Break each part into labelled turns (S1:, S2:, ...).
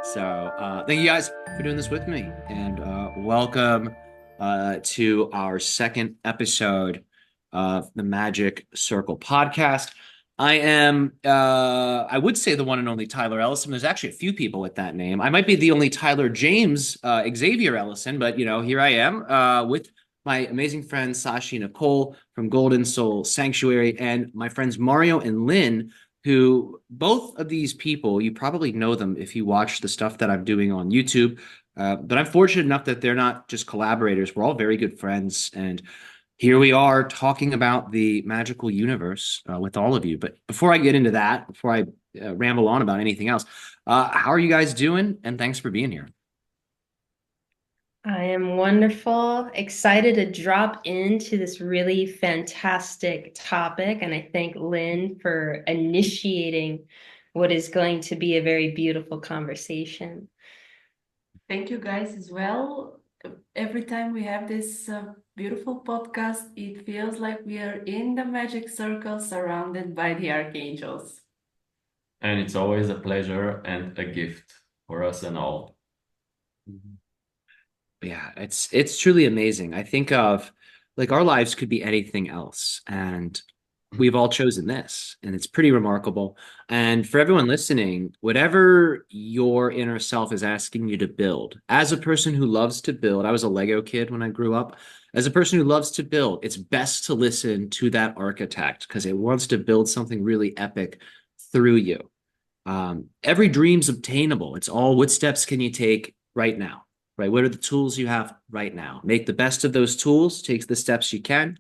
S1: Thank you guys for doing this with me, and welcome to our second episode of the Magic Circle podcast. I would say the one and only Tyler Ellison. There's actually a few people with that name. I might be the only Tyler James Xavier Ellison, but here I am with my amazing friends Sashi and Nicole from Golden Soul Sanctuary, and my friends Mario and Lynn, who both of these people, you probably know them if you watch the stuff that I'm doing on YouTube. But I'm fortunate enough that they're not just collaborators. We're all very good friends. And here we are talking about the magical universe with all of you. But before I get into that, before I ramble on about anything else, how are you guys doing? And thanks for being here.
S2: I am wonderful, excited to drop into this really fantastic topic. And I thank Lynn for initiating what is going to be a very beautiful conversation.
S3: Thank you guys as well. Every time we have this beautiful podcast, it feels like we are in the magic circle surrounded by the archangels.
S4: And it's always a pleasure and a gift for us and all.
S1: Yeah, it's truly amazing. I think of like our lives could be anything else, and we've all chosen this, and it's pretty remarkable. And for everyone listening, whatever your inner self is asking you to build, as a person who loves to build, I was a Lego kid when I grew up. As a person who loves to build, it's best to listen to that architect because it wants to build something really epic through you. Every dream's obtainable. It's all what steps can you take right now, right? What are the tools you have right now? Make the best of those tools, take the steps you can.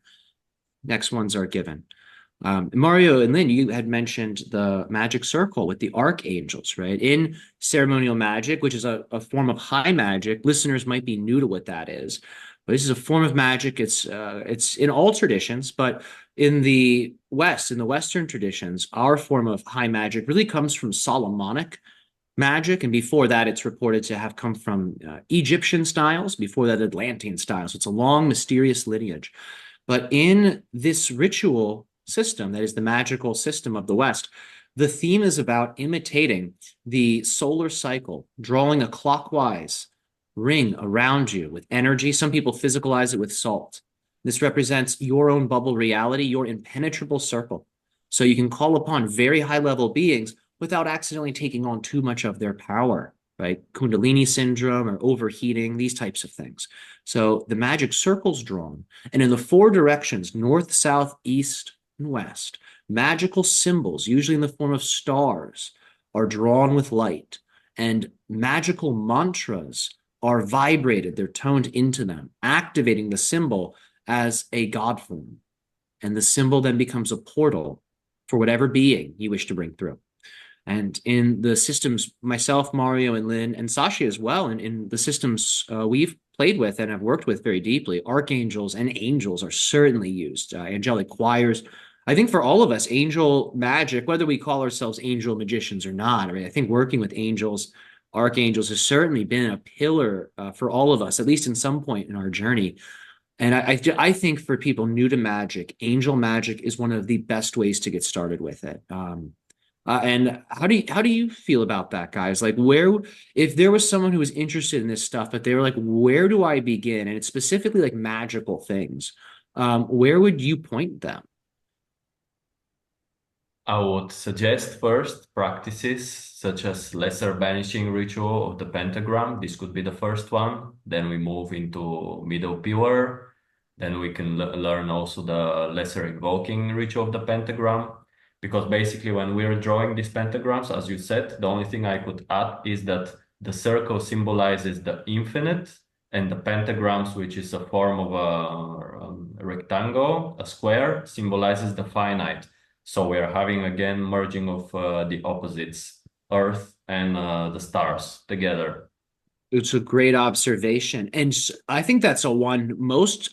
S1: Next ones are given. Mario and Lynn, you had mentioned the Magic Circle with the archangels, right? In ceremonial magic, which is a form of high magic, listeners might be new to what that is, but this is a form of magic. It's in all traditions, but in the West, in the Western traditions, our form of high magic really comes from Solomonic magic, and before that, it's reported to have come from Egyptian styles. Before that, Atlantean styles. It's a long, mysterious lineage. But in this ritual system, that is the magical system of the West, the theme is about imitating the solar cycle, drawing a clockwise ring around you with energy. Some people physicalize it with salt. This represents your own bubble reality, your impenetrable circle. So you can call upon very high level beings without accidentally taking on too much of their power, right? Kundalini syndrome or overheating, these types of things. So the magic circle's drawn, and in the four directions, north, south, east, and west, magical symbols, usually in the form of stars, are drawn with light, and magical mantras are vibrated, they're toned into them, activating the symbol as a god form. And the symbol then becomes a portal for whatever being you wish to bring through. And in the systems, myself, Mario, and Lynn, and Sashi as well, and in the systems we've played with and have worked with very deeply, archangels and angels are certainly used. Angelic choirs. I think for all of us, angel magic, whether we call ourselves angel magicians or not, I mean, I think working with angels, archangels has certainly been a pillar for all of us, at least in some point in our journey. And I think for people new to magic, angel magic is one of the best ways to get started with it. And how do you feel about that, guys? Like, where, if there was someone who was interested in this stuff, but they were like, where do I begin? And it's specifically like magical things. Where would you point them?
S4: I would suggest first practices such as lesser banishing ritual of the pentagram. This could be the first one. Then we move into middle pillar. Then we can learn also the lesser invoking ritual of the pentagram. Because basically when we're drawing these pentagrams, as you said, the only thing I could add is that the circle symbolizes the infinite, and the pentagrams, which is a form of a rectangle, a square, symbolizes the finite. So we are having again merging of the opposites, Earth and the stars together.
S1: It's a great observation. And I think that's a one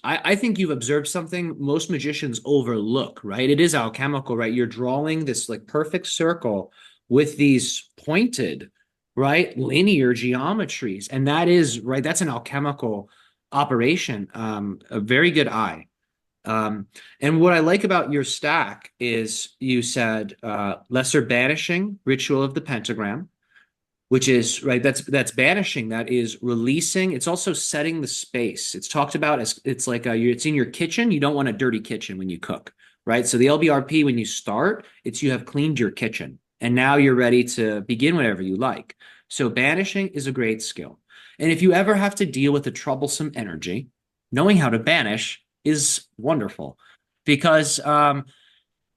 S1: I think you've observed something most magicians overlook, right? It is alchemical, right? You're drawing this like perfect circle with these pointed, right, linear geometries. And that is, right, that's an alchemical operation. A very good eye. And what I like about your stack is you said lesser banishing, ritual of the pentagram, which is right. That's banishing. That is releasing. It's also setting the space. It's talked about as it's like it's in your kitchen. You don't want a dirty kitchen when you cook, right? So the LBRP when you start, it's you have cleaned your kitchen and now you're ready to begin whatever you like. So banishing is a great skill. And if you ever have to deal with a troublesome energy, knowing how to banish is wonderful because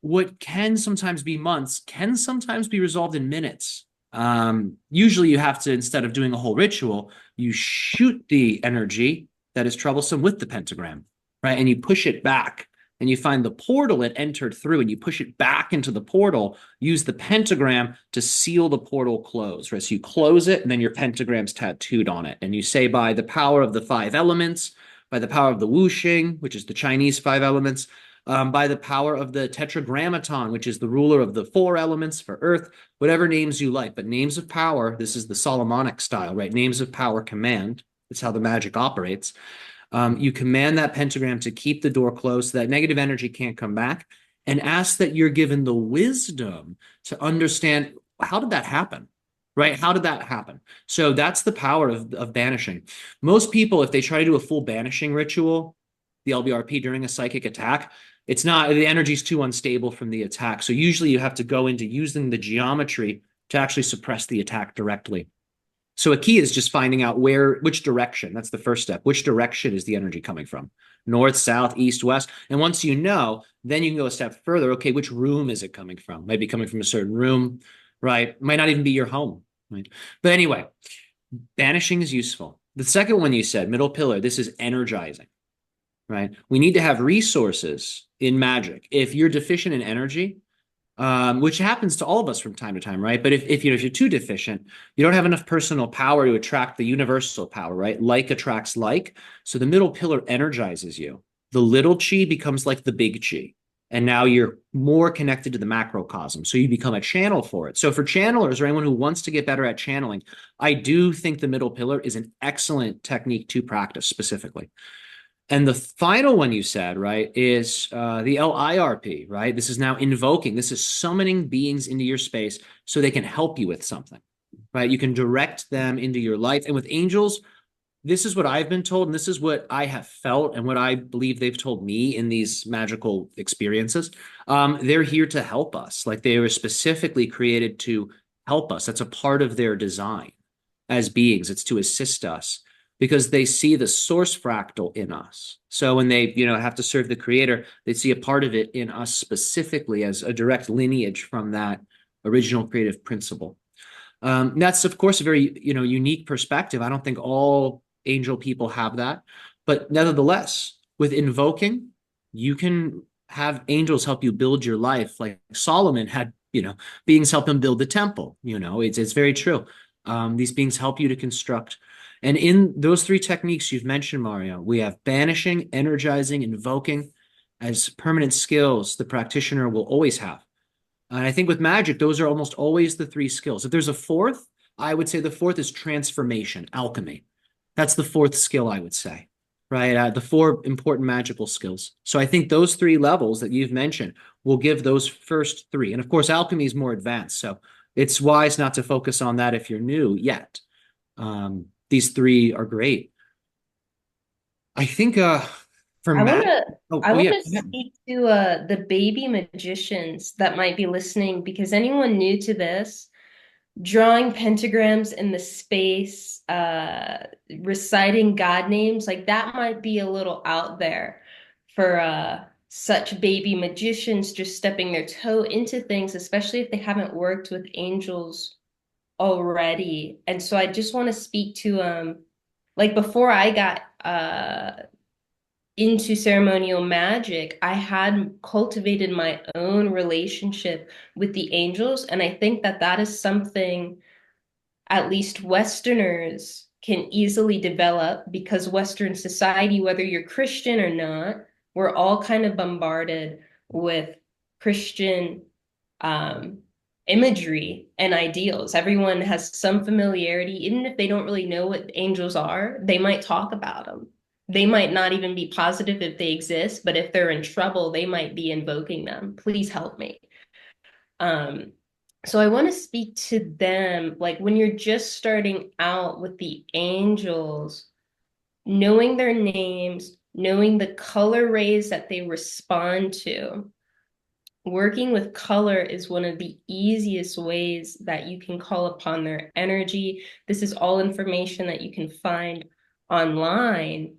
S1: what can sometimes be months can sometimes be resolved in minutes. Usually you have to, instead of doing a whole ritual, you shoot the energy that is troublesome with the pentagram, right? And you push it back and you find the portal it entered through and you push it back into the portal, use the pentagram to seal the portal close, right? So you close it and then your pentagram's tattooed on it. And you say, by the power of the five elements, by the power of the wuxing, which is the Chinese five elements, by the power of the tetragrammaton, which is the ruler of the four elements for earth, whatever names you like. But names of power, this is the Solomonic style, right? Names of power command. That's how the magic operates. You command that pentagram to keep the door closed so that negative energy can't come back, and ask that you're given the wisdom to understand, how did that happen? Right? How did that happen? So that's the power of banishing. Most people, if they try to do a full banishing ritual, the LBRP during a psychic attack, it's not, the energy is too unstable from the attack. So usually you have to go into using the geometry to actually suppress the attack directly. So a key is just finding out which direction. That's the first step. Which direction is the energy coming from? North, south, east, west. And once you know, then you can go a step further. Okay, which room is it coming from? Might be coming from a certain room, right? Might not even be your home, right? But anyway, banishing is useful. The second one you said, middle pillar, this is energizing, right? We need to have resources in magic. If you're deficient in energy, which happens to all of us from time to time, right? But if you're too deficient, you don't have enough personal power to attract the universal power, right? Like attracts like. So the middle pillar energizes you. The little chi becomes like the big chi. And now you're more connected to the macrocosm. So you become a channel for it. So for channelers or anyone who wants to get better at channeling, I do think the middle pillar is an excellent technique to practice specifically. And the final one you said, right, is the LIRP, right? This is now invoking. This is summoning beings into your space so they can help you with something, right? You can direct them into your life. And with angels, this is what I've been told, and this is what I have felt and what I believe they've told me in these magical experiences. They're here to help us. Like they were specifically created to help us. That's a part of their design as beings. It's to assist us, because they see the source fractal in us. So when they, have to serve the creator, they see a part of it in us specifically as a direct lineage from that original creative principle. That's, of course, a very, unique perspective. I don't think all angel people have that. But nevertheless, with invoking, you can have angels help you build your life. Like Solomon had, beings help him build the temple. It's very true. These beings help you to construct. And in those three techniques you've mentioned, Mario, we have banishing, energizing, invoking as permanent skills the practitioner will always have. And I think with magic, those are almost always the three skills. If there's a fourth, I would say the fourth is transformation, alchemy. That's the fourth skill, I would say, right? The four important magical skills. So I think those three levels that you've mentioned will give those first three. And of course, alchemy is more advanced. So it's wise not to focus on that if you're new yet. These three are great. I think for
S2: I want
S1: magic.
S2: to
S1: Oh,
S2: I want
S1: yeah.
S2: to speak to the baby magicians that might be listening, because anyone new to this, drawing pentagrams in the space, reciting God names, like that might be a little out there for such baby magicians just stepping their toe into things, especially if they haven't worked with angels already. And so I just want to speak to like before I got into ceremonial magic, I had cultivated my own relationship with the angels. And I think that that is something at least Westerners can easily develop, because Western society, whether you're Christian or not, we're all kind of bombarded with Christian imagery and ideals. Everyone has some familiarity, even if they don't really know what angels are, they might talk about them. They might not even be positive if they exist, but if they're in trouble, they might be invoking them. Please help me. So I want to speak to them, like when you're just starting out with the angels, knowing their names, knowing the color rays that they respond to. Working with color is one of the easiest ways that you can call upon their energy. This is all information that you can find online.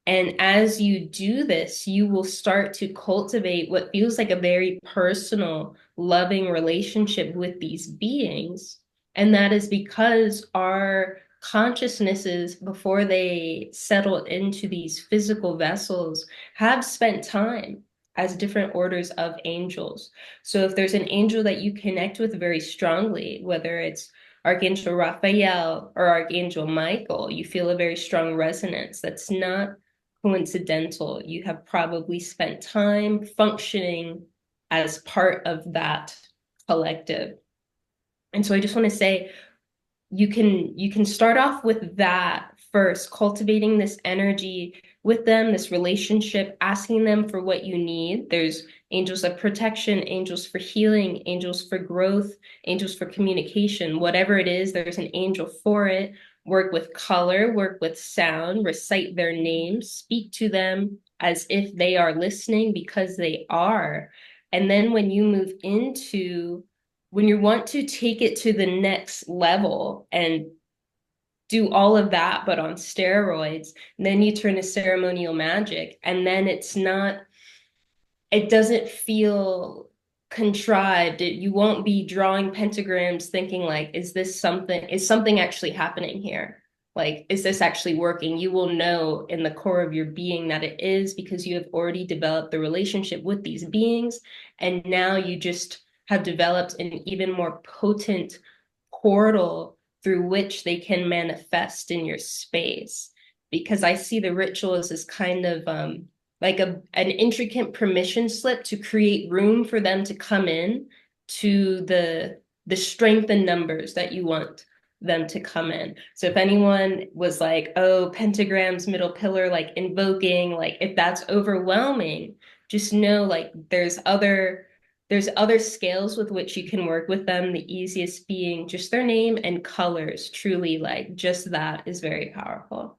S2: And as you do this, you will start to cultivate what feels like a very personal, loving relationship with these beings. And that is because our consciousnesses, before they settle into these physical vessels, have spent time as different orders of angels. So if there's an angel that you connect with very strongly, whether it's Archangel Raphael or Archangel Michael, you feel a very strong resonance. That's not coincidental. You have probably spent time functioning as part of that collective. And so I just want to say you can start off with that first, cultivating this energy with them, this relationship, asking them for what you need. There's angels of protection, angels for healing, angels for growth, angels for communication. Whatever it is, there's an angel for it. Work with color, work with sound, recite their names, speak to them as if they are listening, because they are. And then when you want to take it to the next level and do all of that, but on steroids, then you turn to ceremonial magic. And then it doesn't feel contrived. You won't be drawing pentagrams thinking like, is something actually happening here? Like, is this actually working? You will know in the core of your being that it is, because you have already developed the relationship with these beings. And now you just have developed an even more potent portal through which they can manifest in your space. Because I see the rituals as kind of like an intricate permission slip to create room for them to come in to the strength and numbers that you want them to come in. So if anyone was like, oh, pentagrams, middle pillar, like invoking, like if that's overwhelming, just know like there's other scales with which you can work with them. The easiest being just their name and colors. Truly, like just that is very powerful.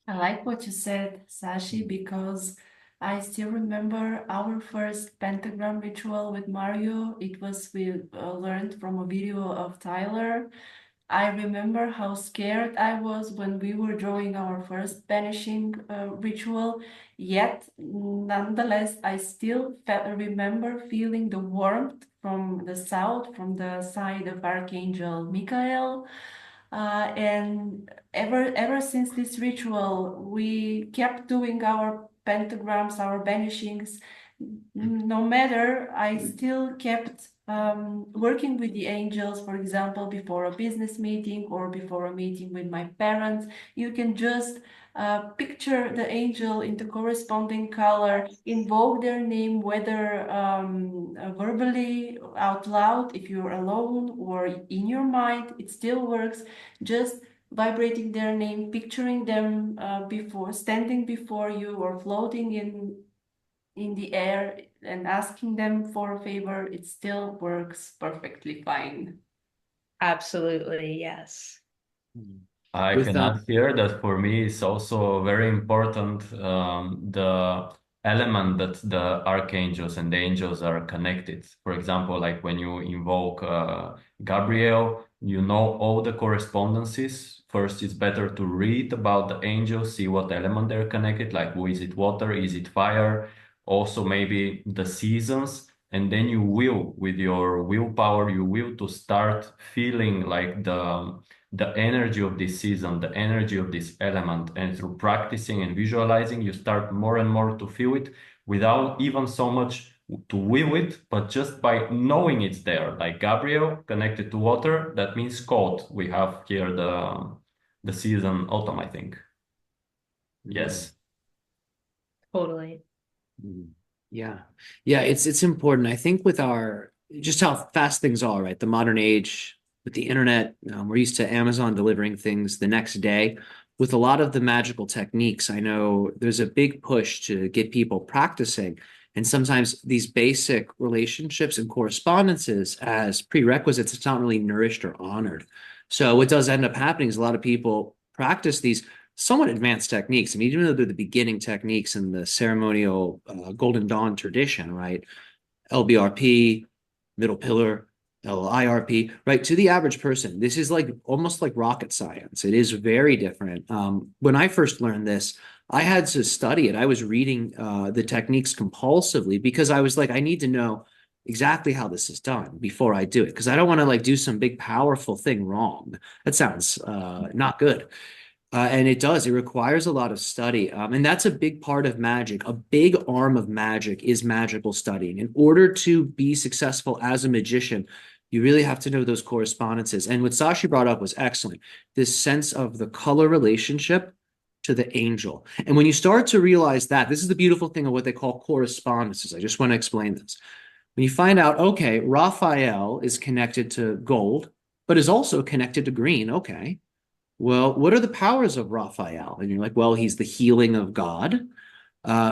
S3: I like what you said, Sashi, because I still remember our first pentagram ritual with Mario. We learned from a video of Tyler. I remember how scared I was when we were drawing our first banishing ritual. Yet, nonetheless, I still remember feeling the warmth from the south, from the side of Archangel Michael. And ever since this ritual, we kept doing our pentagrams, our banishings. No matter, I still kept working with the angels, for example, before a business meeting or before a meeting with my parents. You can just picture the angel in the corresponding color, invoke their name, whether verbally out loud, if you're alone, or in your mind, it still works. Just vibrating their name, picturing them standing before you or floating in the air and asking them for a favor, it still works perfectly fine.
S2: Absolutely, yes.
S4: I
S1: With
S4: can add here that for me it's also very important the element that the archangels and the angels are connected. For example, like when you invoke Gabriel, you know all the correspondences. First, it's better to read about the angels, see what element they're connected, like is it water, is it fire, also maybe the seasons. And then you will, with your willpower, you will to start feeling like the energy of this season, the energy of this element. And through practicing and visualizing, you start more and more to feel it without even so much to will it, but just by knowing it's there. Like Gabriel connected to water, that means cold. We have here the season autumn, I think. Yes.
S2: Totally.
S1: Yeah. Yeah, it's important. I think with our just how fast things are, right? The modern age with the internet, we're used to Amazon delivering things the next day. With a lot of the magical techniques, I know there's a big push to get people practicing And sometimes these basic relationships and correspondences as prerequisites, it's not really nourished or honored. So what does end up happening is a lot of people practice these somewhat advanced techniques. I mean, even though they're the beginning techniques in the ceremonial Golden Dawn tradition, right? LBRP, middle pillar, LIRP, right? To the average person, this is like almost like rocket science. It is very different. When I first learned this, I had to study it. I was reading the techniques compulsively because I was like, I need to know exactly how this is done before I do it because I don't want to like do some big powerful thing wrong. That sounds not good. And it does. It requires a lot of study. And that's a big part of magic. A big arm of magic is magical studying. In order to be successful as a magician, you really have to know those correspondences. And what Sashi brought up was excellent. This sense of the color relationship to the angel. And when you start to realize that, this is the beautiful thing of what they call correspondences. I just want to explain this. When you find out, okay, Raphael is connected to gold, but is also connected to green. Okay. Well, what are the powers of Raphael? And you're like, well, he's the healing of God.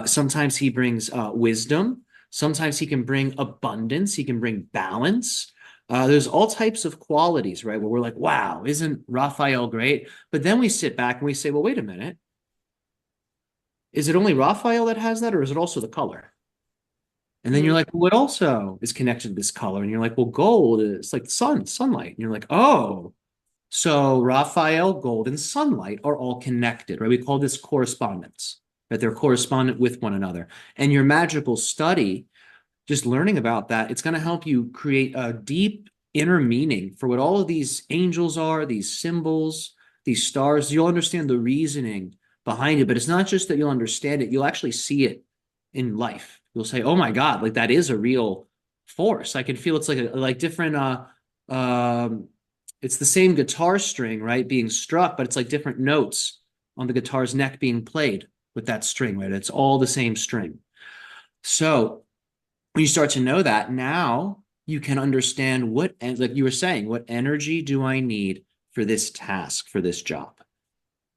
S1: Sometimes he brings wisdom. Sometimes he can bring abundance. He can bring balance. There's all types of qualities, right? Where we're like, wow, isn't Raphael great? But then we sit back and we say, well, wait a minute. Is it only Raphael that has that, or is it also the color? And then you're like, well, what also is connected to this color? And you're like, well, gold is like the sunlight. And you're like, oh. So Raphael, gold, and sunlight are all connected, right? We call this correspondence, that they're correspondent with one another. And your magical study, just learning about that, it's going to help you create a deep inner meaning for what all of these angels are, these symbols, these stars. You'll understand the reasoning behind it, but it's not just that you'll understand it, you'll actually see it in life. You'll say, oh my God, like that is a real force. I can feel it's like different it's the same guitar string, right, being struck, but it's like different notes on the guitar's neck being played with that string, right? It's all the same string. So when you start to know that, now you can understand what, like you were saying, what energy do I need for this task, for this job?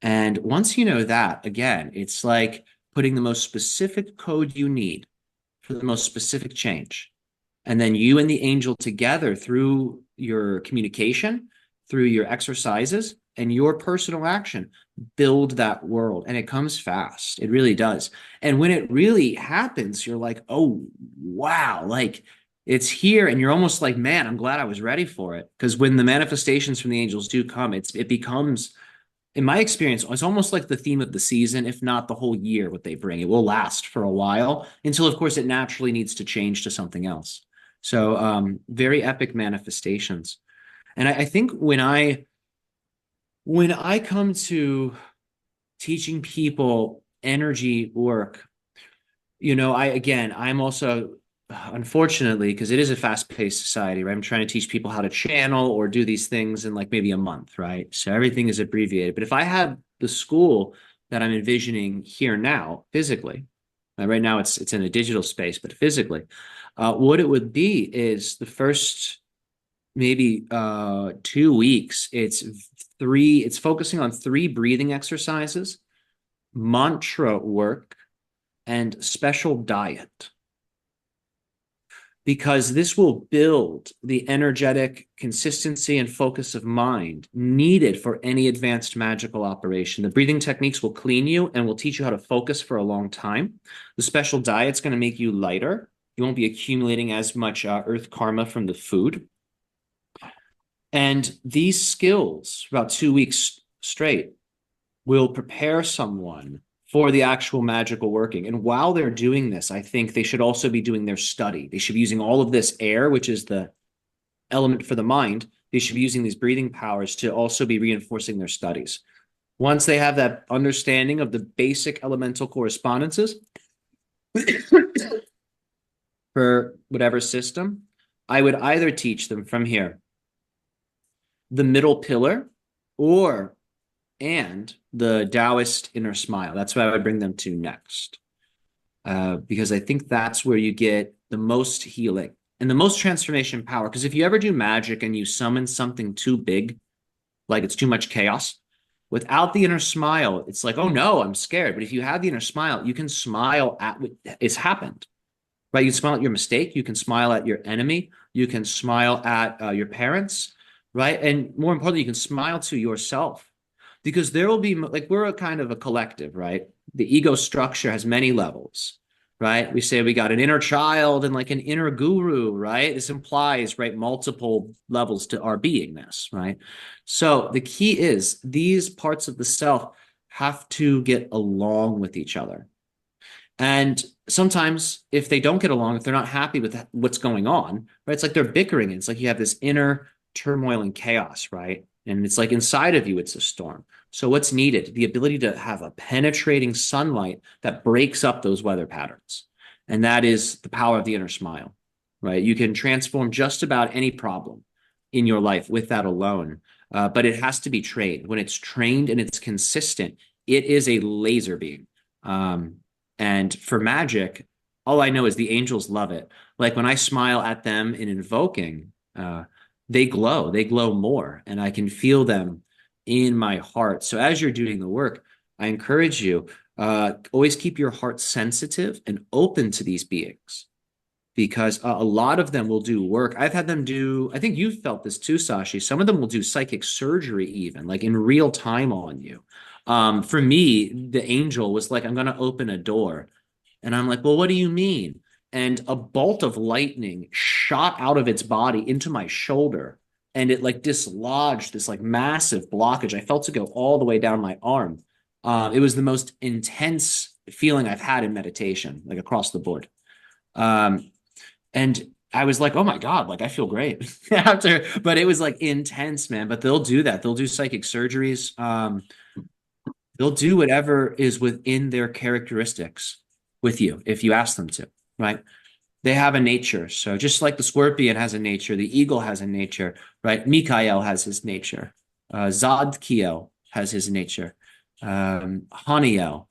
S1: And once you know that, again, it's like putting the most specific code you need for the most specific change. And then you and the angel together through your communication, through your exercises and your personal action, build that world. And it comes fast. It really does. And when it really happens, you're like, oh, wow, like it's here. And you're almost like, man, I'm glad I was ready for it. Because when the manifestations from the angels do come, it becomes, in my experience, it's almost like the theme of the season, if not the whole year, what they bring. It will last for a while until, of course, it naturally needs to change to something else. So very epic manifestations. And I think when I come to teaching people energy work, I'm also, unfortunately, because it is a fast-paced society, right? I'm trying to teach people how to channel or do these things in like maybe a month, right? So everything is abbreviated. But if I had the school that I'm envisioning here now, physically, right now it's in a digital space, but physically, what it would be is the first maybe 2 weeks, it's focusing on 3 breathing exercises, mantra work, and special diet. Because this will build the energetic consistency and focus of mind needed for any advanced magical operation. The breathing techniques will clean you and will teach you how to focus for a long time. The special diet's going to make you lighter. You won't be accumulating as much earth karma from the food. And these skills, about 2 weeks straight, will prepare someone for the actual magical working. And while they're doing this, I think they should also be doing their study. They should be using all of this air, which is the element for the mind. They should be using these breathing powers to also be reinforcing their studies. Once they have that understanding of the basic elemental correspondences for whatever system, I would either teach them from here the middle pillar and the Taoist inner smile. That's what I would bring them to next. Because I think that's where you get the most healing and the most transformation power. Because if you ever do magic and you summon something too big, like it's too much chaos, without the inner smile, it's like, oh no, I'm scared. But if you have the inner smile, you can smile at what has happened. right? You can smile at your mistake. You can smile at your enemy. You can smile at your parents, right? And more importantly, you can smile to yourself because there will be like we're a kind of a collective, right? The ego structure has many levels, right? We say we got an inner child and like an inner guru, right? This implies, right, multiple levels to our beingness, right? So the key is these parts of the self have to get along with each other. And sometimes if they don't get along, if they're not happy with what's going on, right? It's like they're bickering. It's like you have this inner turmoil and chaos, right? And it's like inside of you, it's a storm. So what's needed? The ability to have a penetrating sunlight that breaks up those weather patterns. And that is the power of the inner smile, right? You can transform just about any problem in your life with that alone. But it has to be trained. When it's trained and it's consistent, it is a laser beam. And for magic, all I know is the angels love it. Like when I smile at them in invoking, they glow more, and I can feel them in my heart. So as you're doing the work, I encourage you, always keep your heart sensitive and open to these beings because a lot of them will do work. I've had them do, I think you've felt this too, Sashi. Some of them will do psychic surgery even, like in real time on you. For me, the angel was like, I'm going to open a door. And I'm like, well, what do you mean? And a bolt of lightning shot out of its body into my shoulder. And it like dislodged this like massive blockage. I felt it go all the way down my arm. It was the most intense feeling I've had in meditation, like across the board. And I was like, oh my God, like I feel great after, but it was like intense, man. But they'll do that. They'll do psychic surgeries. They'll do whatever is within their characteristics with you if you ask them to, right? They have a nature. So just like the scorpion has a nature, the eagle has a nature, right? Mikael has his nature. Zadkiel has his nature. Haniel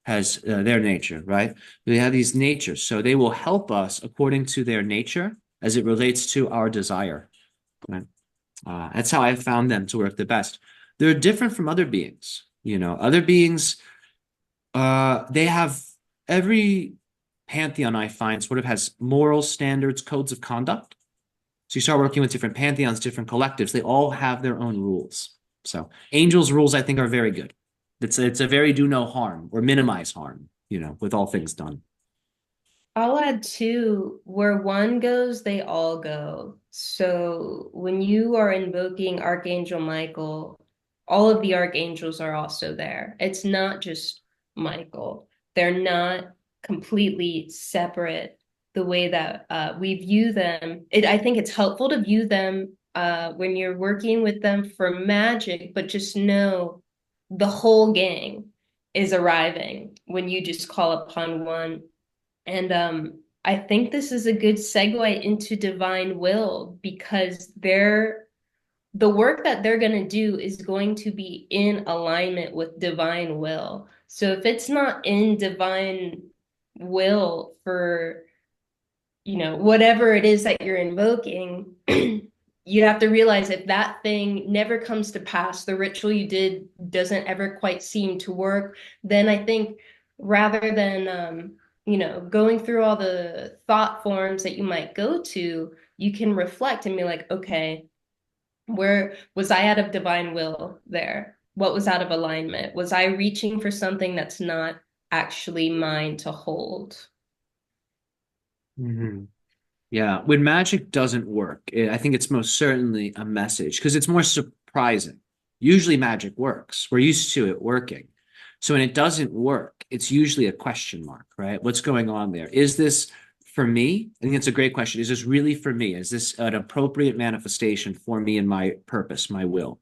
S1: has their nature, right? They have these natures. So they will help us according to their nature as it relates to our desire. Right? That's how I found them to work the best. They're different from other beings. You know, other beings, they have every pantheon I find sort of has moral standards, codes of conduct. So you start working with different pantheons, different collectives. They all have their own rules. So angels' rules, I think, are very good. It's a very do no harm or minimize harm, you know, with all things done.
S2: I'll add too, where one goes, they all go. So when you are invoking Archangel Michael, all of the archangels are also there. It's not just Michael. They're not completely separate the way that we view them. I think it's helpful to view them when you're working with them for magic, but just know the whole gang is arriving when you just call upon one. And I think this is a good segue into divine will because the work that they're going to do is going to be in alignment with divine will. So if it's not in divine will for, you know, whatever it is that you're invoking, you have to realize if that thing never comes to pass, the ritual you did doesn't ever quite seem to work, then I think rather than you know, going through all the thought forms that you might go to, you can reflect and be like, okay, where was I out of divine will there? What was out of alignment? Was I reaching for something that's not actually mine to hold?
S1: Mm-hmm. Yeah, when magic doesn't work, I think it's most certainly a message because it's more surprising. Usually magic works. We're used to it working. So when it doesn't work, it's usually a question mark, right? What's going on there? Is this for me? I think it's a great question. Is this really for me? Is this an appropriate manifestation for me and my purpose, my will?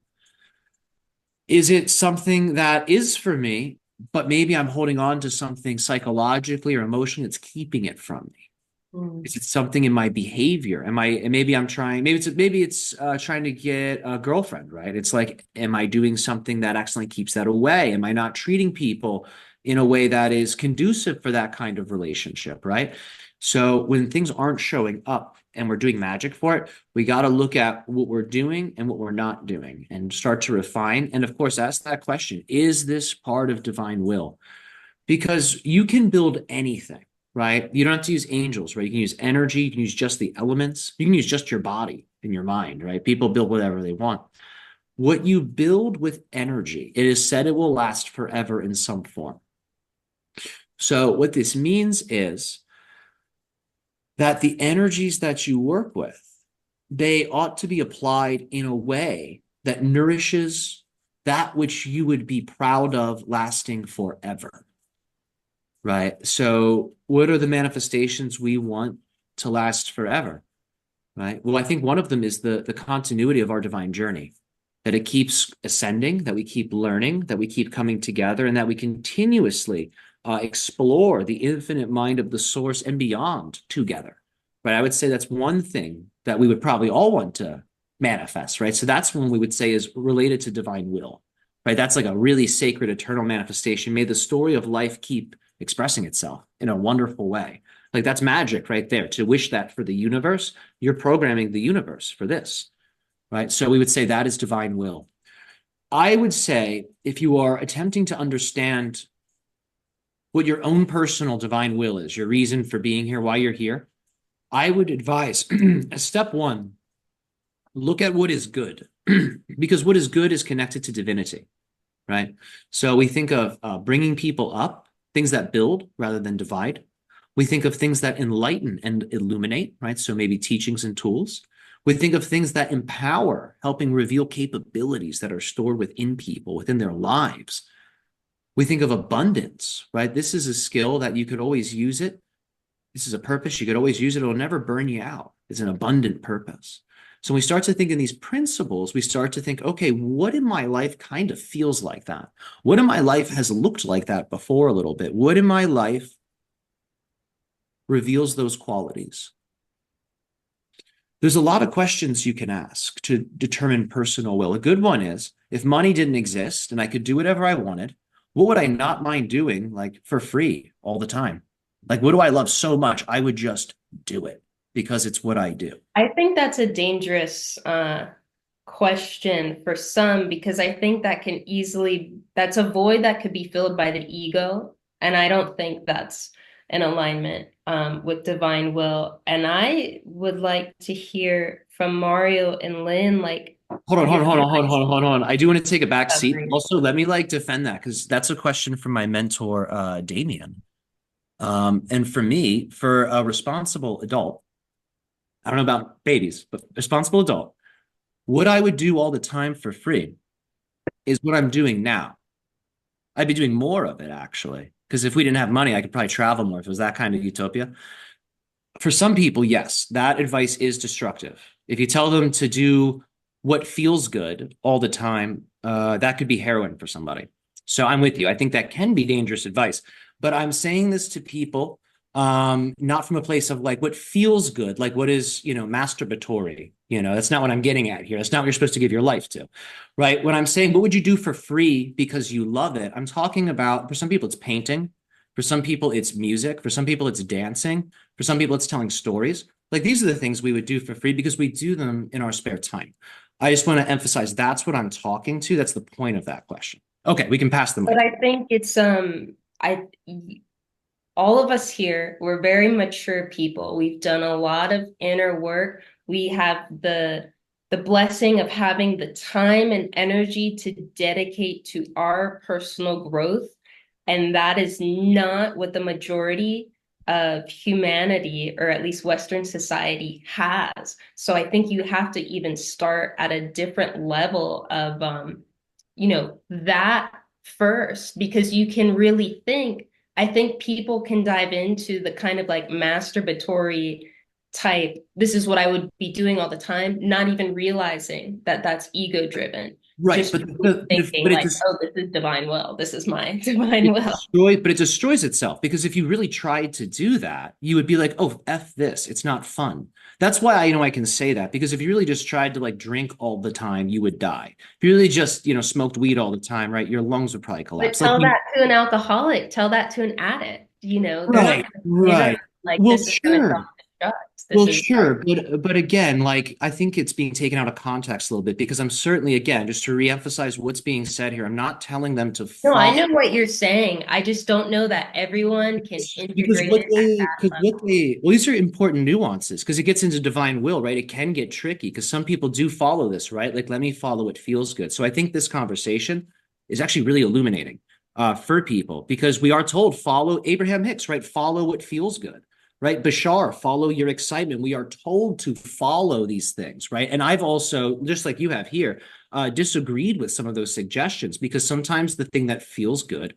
S1: Is it something that is for me, but maybe I'm holding on to something psychologically or emotionally that's keeping it from me? Is it something in my behavior? Maybe I'm trying, maybe it's trying to get a girlfriend, right? It's like, am I doing something that accidentally keeps that away? Am I not treating people in a way that is conducive for that kind of relationship, right? So when things aren't showing up and we're doing magic for it, we got to look at what we're doing and what we're not doing and start to refine. And of course, ask that question, is this part of divine will? Because you can build anything. right? You don't have to use angels, right? You can use energy, you can use just the elements, you can use just your body and your mind, right? People build whatever they want. What you build with energy, it is said it will last forever in some form. So what this means is that the energies that you work with, they ought to be applied in a way that nourishes that which you would be proud of lasting forever, right? So what are the manifestations we want to last forever, right? Well, I think one of them is the continuity of our divine journey, that it keeps ascending, that we keep learning, that we keep coming together, and that we continuously explore the infinite mind of the source and beyond together, right? I would say that's one thing that we would probably all want to manifest, right? So that's one we would say is related to divine will, right? That's like a really sacred eternal manifestation. May the story of life keep expressing itself in a wonderful way. Like that's magic right there. To wish that for the universe, you're programming the universe for this, right? So we would say that is divine will. I would say if you are attempting to understand what your own personal divine will is, your reason for being here, why you're here, I would advise step one, look at what is good, because what is good is connected to divinity, right? So we think of bringing people up, things that build rather than divide. We think of things that enlighten and illuminate, right? So maybe teachings and tools. We think of things that empower, helping reveal capabilities that are stored within people, within their lives. We think of abundance, right? This is a skill that you could always use it. This is a purpose. You could always use it. It'll never burn you out. It's an abundant purpose. So when we start to think in these principles, we start to think, okay, what in my life kind of feels like that? What in my life has looked like that before a little bit? What in my life reveals those qualities? There's a lot of questions you can ask to determine personal will. A good one is, if money didn't exist and I could do whatever I wanted, what would I not mind doing, like for free all the time? Like, what do I love so much? I would just do it because it's what I do.
S2: I think that's a dangerous question for some, because I think that can easily, that's a void that could be filled by the ego. And I don't think that's in alignment with divine will. And I would like to hear from Mario and Lynn, like,
S1: Hold on. I do want to take a back seat. Also, let me like defend that, because that's a question from my mentor, Damien. And for me, for a responsible adult, I don't know about babies, but responsible adult, what I would do all the time for free is what I'm doing now. I'd be doing more of it, actually, because if we didn't have money, I could probably travel more if it was that kind of utopia. For some people, yes, that advice is destructive. If you tell them to do what feels good all the time, that could be heroin for somebody. So I'm with you. I think that can be dangerous advice. But I'm saying this to people, not from a place of like what feels good, like what is, masturbatory. That's not what I'm getting at here. That's not what you're supposed to give your life to, right? When I'm saying, what would you do for free because you love it? I'm talking about, for some people, it's painting. For some people, it's music. For some people, it's dancing. For some people, it's telling stories. Like these are the things we would do for free because we do them in our spare time. I just want to emphasize that's what I'm talking to. That's the point of that question. Okay, we can pass the mic.
S2: But I think it's all of us here, we're very mature people. We've done a lot of inner work. We have the blessing of having the time and energy to dedicate to our personal growth. And that is not what the majority of humanity, or at least Western society, has. So I think you have to even start at a different level of, that first, because you can really think. I think people can dive into the kind of like masturbatory type, this is what I would be doing all the time, not even realizing that that's ego driven.
S1: Right,
S2: just thinking like, oh, this is divine will. This is my divine will.
S1: But it destroys itself, because if you really tried to do that, you would be like, oh, F this. It's not fun. That's why I can say that, because if you really just tried to like drink all the time, you would die. If you really just, smoked weed all the time, right, your lungs would probably collapse.
S2: But tell that to an alcoholic, tell that to an addict,
S1: Right.
S2: Like,
S1: well,
S2: this is
S1: sure.
S2: This
S1: Well,
S2: is
S1: sure, but again, like I think it's being taken out of context a little bit because I'm certainly, again, just to reemphasize what's being said here, I'm not telling them to
S2: no, I
S1: follow
S2: know what you're saying. I just don't know that everyone can
S1: because
S2: integrate it at that level.
S1: well, these are important nuances because it gets into divine will, right? It can get tricky because some people do follow this, right? Like, let me follow what feels good. So I think this conversation is actually really illuminating for people because we are told follow Abraham Hicks, right? Follow what feels good. Right, Bashar, follow your excitement. We are told to follow these things, right? And I've also, just like you have here, disagreed with some of those suggestions because sometimes the thing that feels good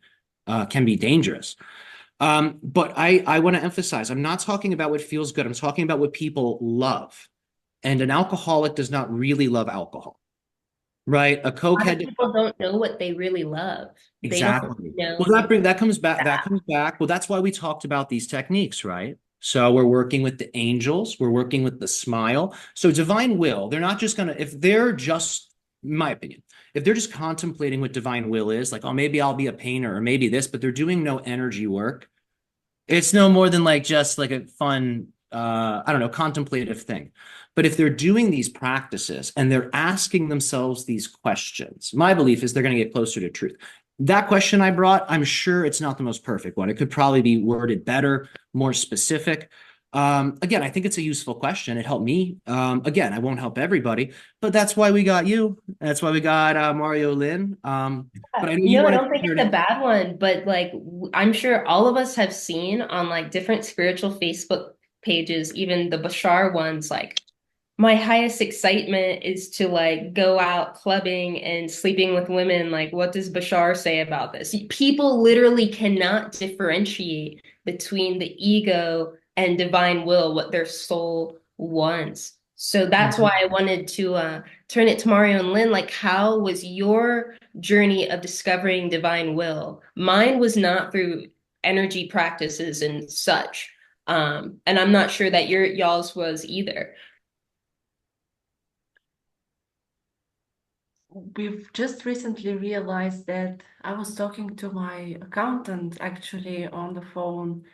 S1: can be dangerous. But I want to emphasize, I'm not talking about what feels good. I'm talking about what people love. And an alcoholic does not really love alcohol, right? A
S2: A lot of
S1: cokehead,
S2: people don't know what they really love. They don't
S1: exactly. Well,
S2: know it's
S1: that comes back. That
S2: that.
S1: comes back. Well, that's why we talked about these techniques, right? So we're working with the angels. We're working with the smile. So divine will, they're not just gonna, if they're just, in my opinion, if they're just contemplating what divine will is, like, oh, maybe I'll be a painter or maybe this, but they're doing no energy work. It's no more than like just like a fun, I don't know, contemplative thing. But if they're doing these practices and they're asking themselves these questions, my belief is they're going to get closer to truth. That question I brought, I'm sure it's not the most perfect one. It could probably be worded better, more specific. Again, I think it's a useful question. It helped me. Again, I won't help everybody, but that's why we got you. That's why we got Mario Lin. But I know you
S2: No, I
S1: wanted
S2: don't
S1: to
S2: think
S1: share
S2: it's a bad one, but like I'm sure all of us have seen on like different spiritual Facebook pages, even the Bashar ones, like my highest excitement is to like go out clubbing and sleeping with women. Like, what does Bashar say about this? People literally cannot differentiate between the ego and divine will, what their soul wants. So that's why I wanted to turn it to Mario and Lynn. Like, how was your journey of discovering divine will? Mine was not through energy practices and such. And I'm not sure that y'all's was either.
S3: We've just recently realized that I was talking to my accountant actually on the phone,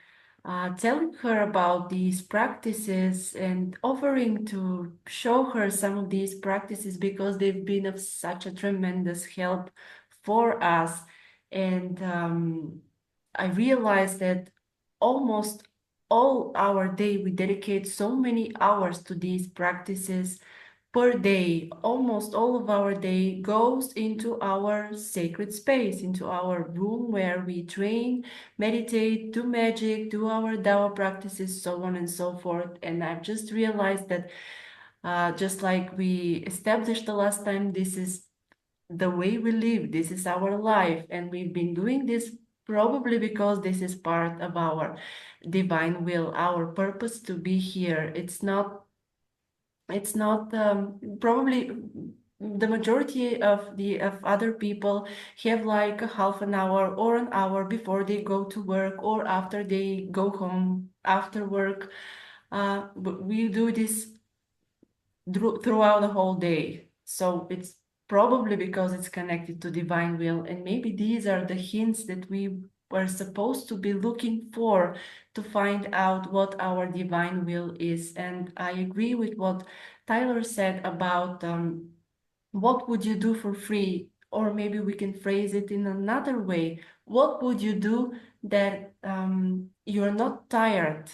S3: telling her about these practices and offering to show her some of these practices because they've been of such a tremendous help for us. And I realized that almost all our day we dedicate so many hours to these practices per day. Almost all of our day goes into our sacred space, into our room where we train, meditate, do magic, do our Dao practices, so on and so forth. And I've just realized that just like we established the last time, this is the way we live, this is our life, and we've been doing this probably because this is part of our divine will, our purpose to be here. It's not probably the majority of the of other people have like a half an hour or an hour before they go to work or after they go home after work. But we do this throughout the whole day. So it's probably because it's connected to divine will. And maybe these are the hints that we were supposed to be looking for to find out what our divine will is. And I agree with what Tyler said about what would you do for free? Or maybe we can phrase it in another way. What would you do that you're not tired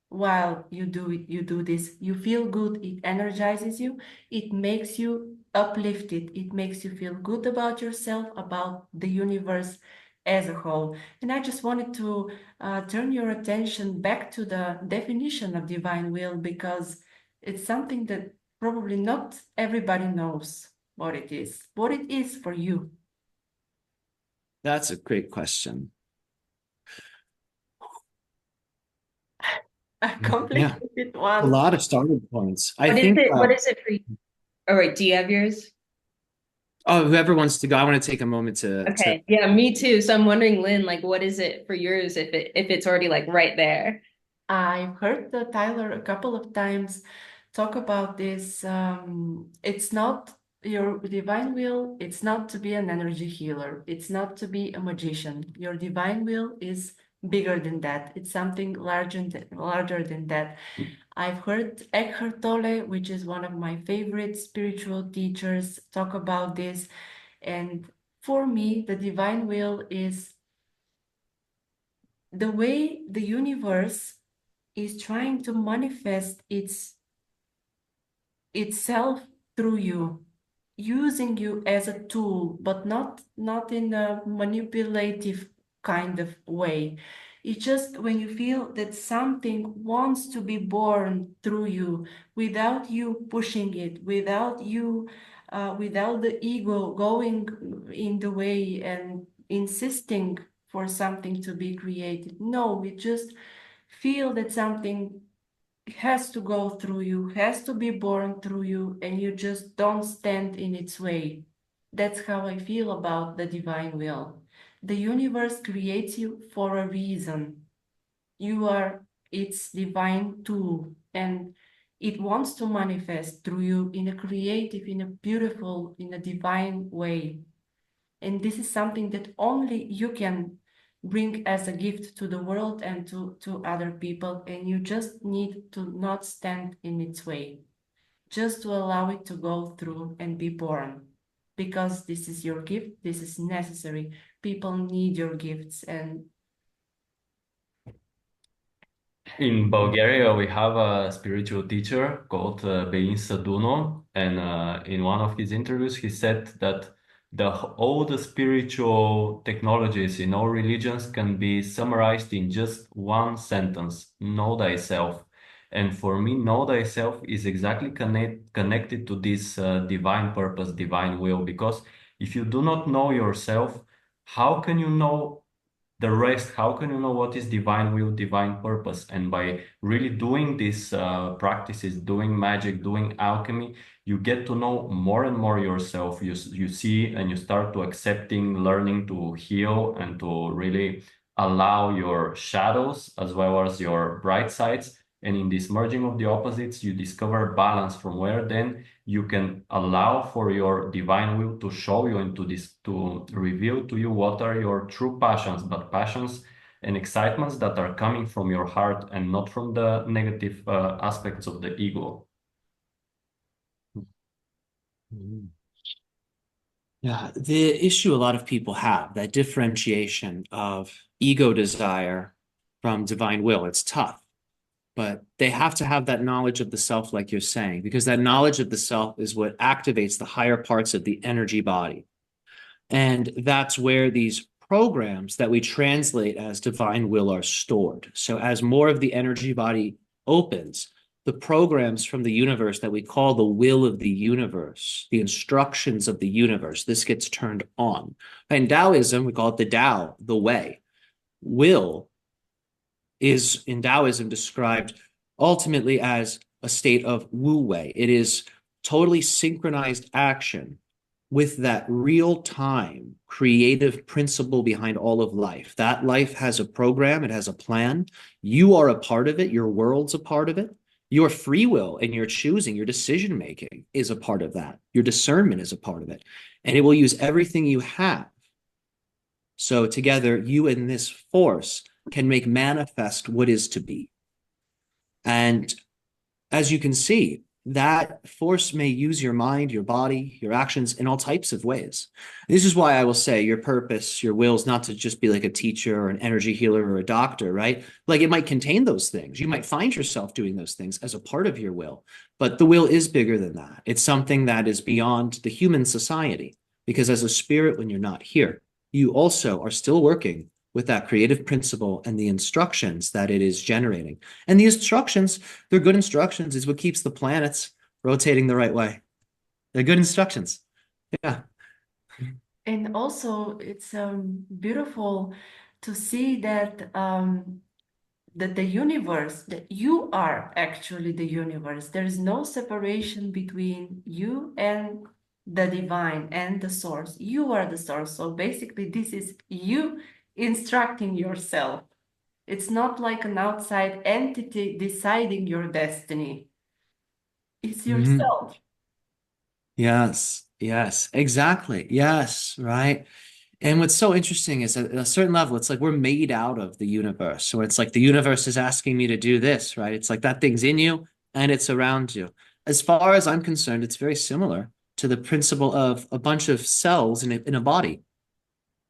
S3: while you do it, you do this, you feel good, it energizes you, it makes you uplifted, it makes you feel good about yourself, about the universe as a whole. And I just wanted to turn your attention back to the definition of divine will, because it's something that probably not everybody knows what it is for you.
S1: That's a great question.
S3: A
S1: Yeah,
S3: complicated
S1: a
S3: one.
S1: lot of starting points. I
S2: What is
S1: think,
S2: it? What is it for you? All right, do you have yours?
S1: oh, whoever wants to go, I want to take a moment to
S2: Okay. Yeah, me too. So I'm wondering, Lynn, like what is it for yours if it's already like right there?
S3: I've heard Tyler a couple of times talk about this. It's not your divine will, it's not to be an energy healer, it's not to be a magician. Your divine will is bigger than that. It's something larger than that. I've heard Eckhart Tolle, which is one of my favorite spiritual teachers, talk about this. And for me, the divine will is the way the universe is trying to manifest itself through you, using you as a tool, but not in a manipulative kind of way. It's just when you feel that something wants to be born through you without you pushing it, without the ego going in the way and insisting for something to be created. No, we just feel that something has to go through you, has to be born through you, and you just don't stand in its way. That's how I feel about the divine will. The universe creates you for a reason. You are its divine tool, and it wants to manifest through you in a creative, in a beautiful, in a divine way. And this is something that only you can bring as a gift to the world and to other people. And you just need to not stand in its way, just to allow it to go through and be born. Because this is your gift, this is necessary. People need your gifts. And
S4: In Bulgaria, we have a spiritual teacher called Bein Saduno, and in one of his interviews, he said that all the spiritual technologies in all religions can be summarized in just one sentence: know thyself. And for me, know thyself is exactly connected to this divine purpose, divine will, because if you do not know yourself, how can you know the rest? How can you know what is divine will, divine purpose? And by really doing these practices, doing magic, doing alchemy, you get to know more and more yourself. You see and you start to accepting, learning to heal, and to really allow your shadows as well as your bright sides. And in this merging of the opposites, you discover balance, from where then you can allow for your divine will to show you and to reveal to you what are your true passions, but passions and excitements that are coming from your heart and not from the negative aspects of the ego.
S1: Mhm. Yeah, the issue a lot of people have, that differentiation of ego desire from divine will, it's tough, but they have to have that knowledge of the self, like you're saying, because that knowledge of the self is what activates the higher parts of the energy body. And that's where these programs that we translate as divine will are stored. So as more of the energy body opens, the programs from the universe that we call the will of the universe, the instructions of the universe, this gets turned on. In Taoism, we call it the Tao, the way. Will is in Taoism described ultimately as a state of wu wei. It is totally synchronized action with that real time creative principle behind all of life. That life has a program, it has a plan. You are a part of it, your world's a part of it. Your free will and your choosing, your decision making is a part of that. Your discernment is a part of it. And it will use everything you have. So together, you and this force can make manifest what is to be. And as you can see, that force may use your mind, your body, your actions in all types of ways. This is why I will say your purpose, your will is not to just be like a teacher or an energy healer or a doctor, right? Like it might contain those things. You might find yourself doing those things as a part of your will, but the will is bigger than that. It's something that is beyond the human society, because as a spirit, when you're not here, you also are still working with that creative principle and the instructions that it is generating. And the instructions, they're good instructions, is what keeps the planets rotating the right way. They're good instructions. Yeah.
S3: and also it's beautiful to see that the universe, that you are actually the universe. There is no separation between you and the divine and the source. You are the source. So basically, this is you instructing yourself. It's not like an outside entity deciding your destiny. It's
S1: Mhm.
S3: yourself.
S1: Yes, yes, exactly. Yes, right. And what's so interesting is at a certain level, it's like we're made out of the universe. So it's like the universe is asking me to do this, right? It's like that thing's in you and it's around you. As far as I'm concerned, it's very similar to the principle of a bunch of cells in a body,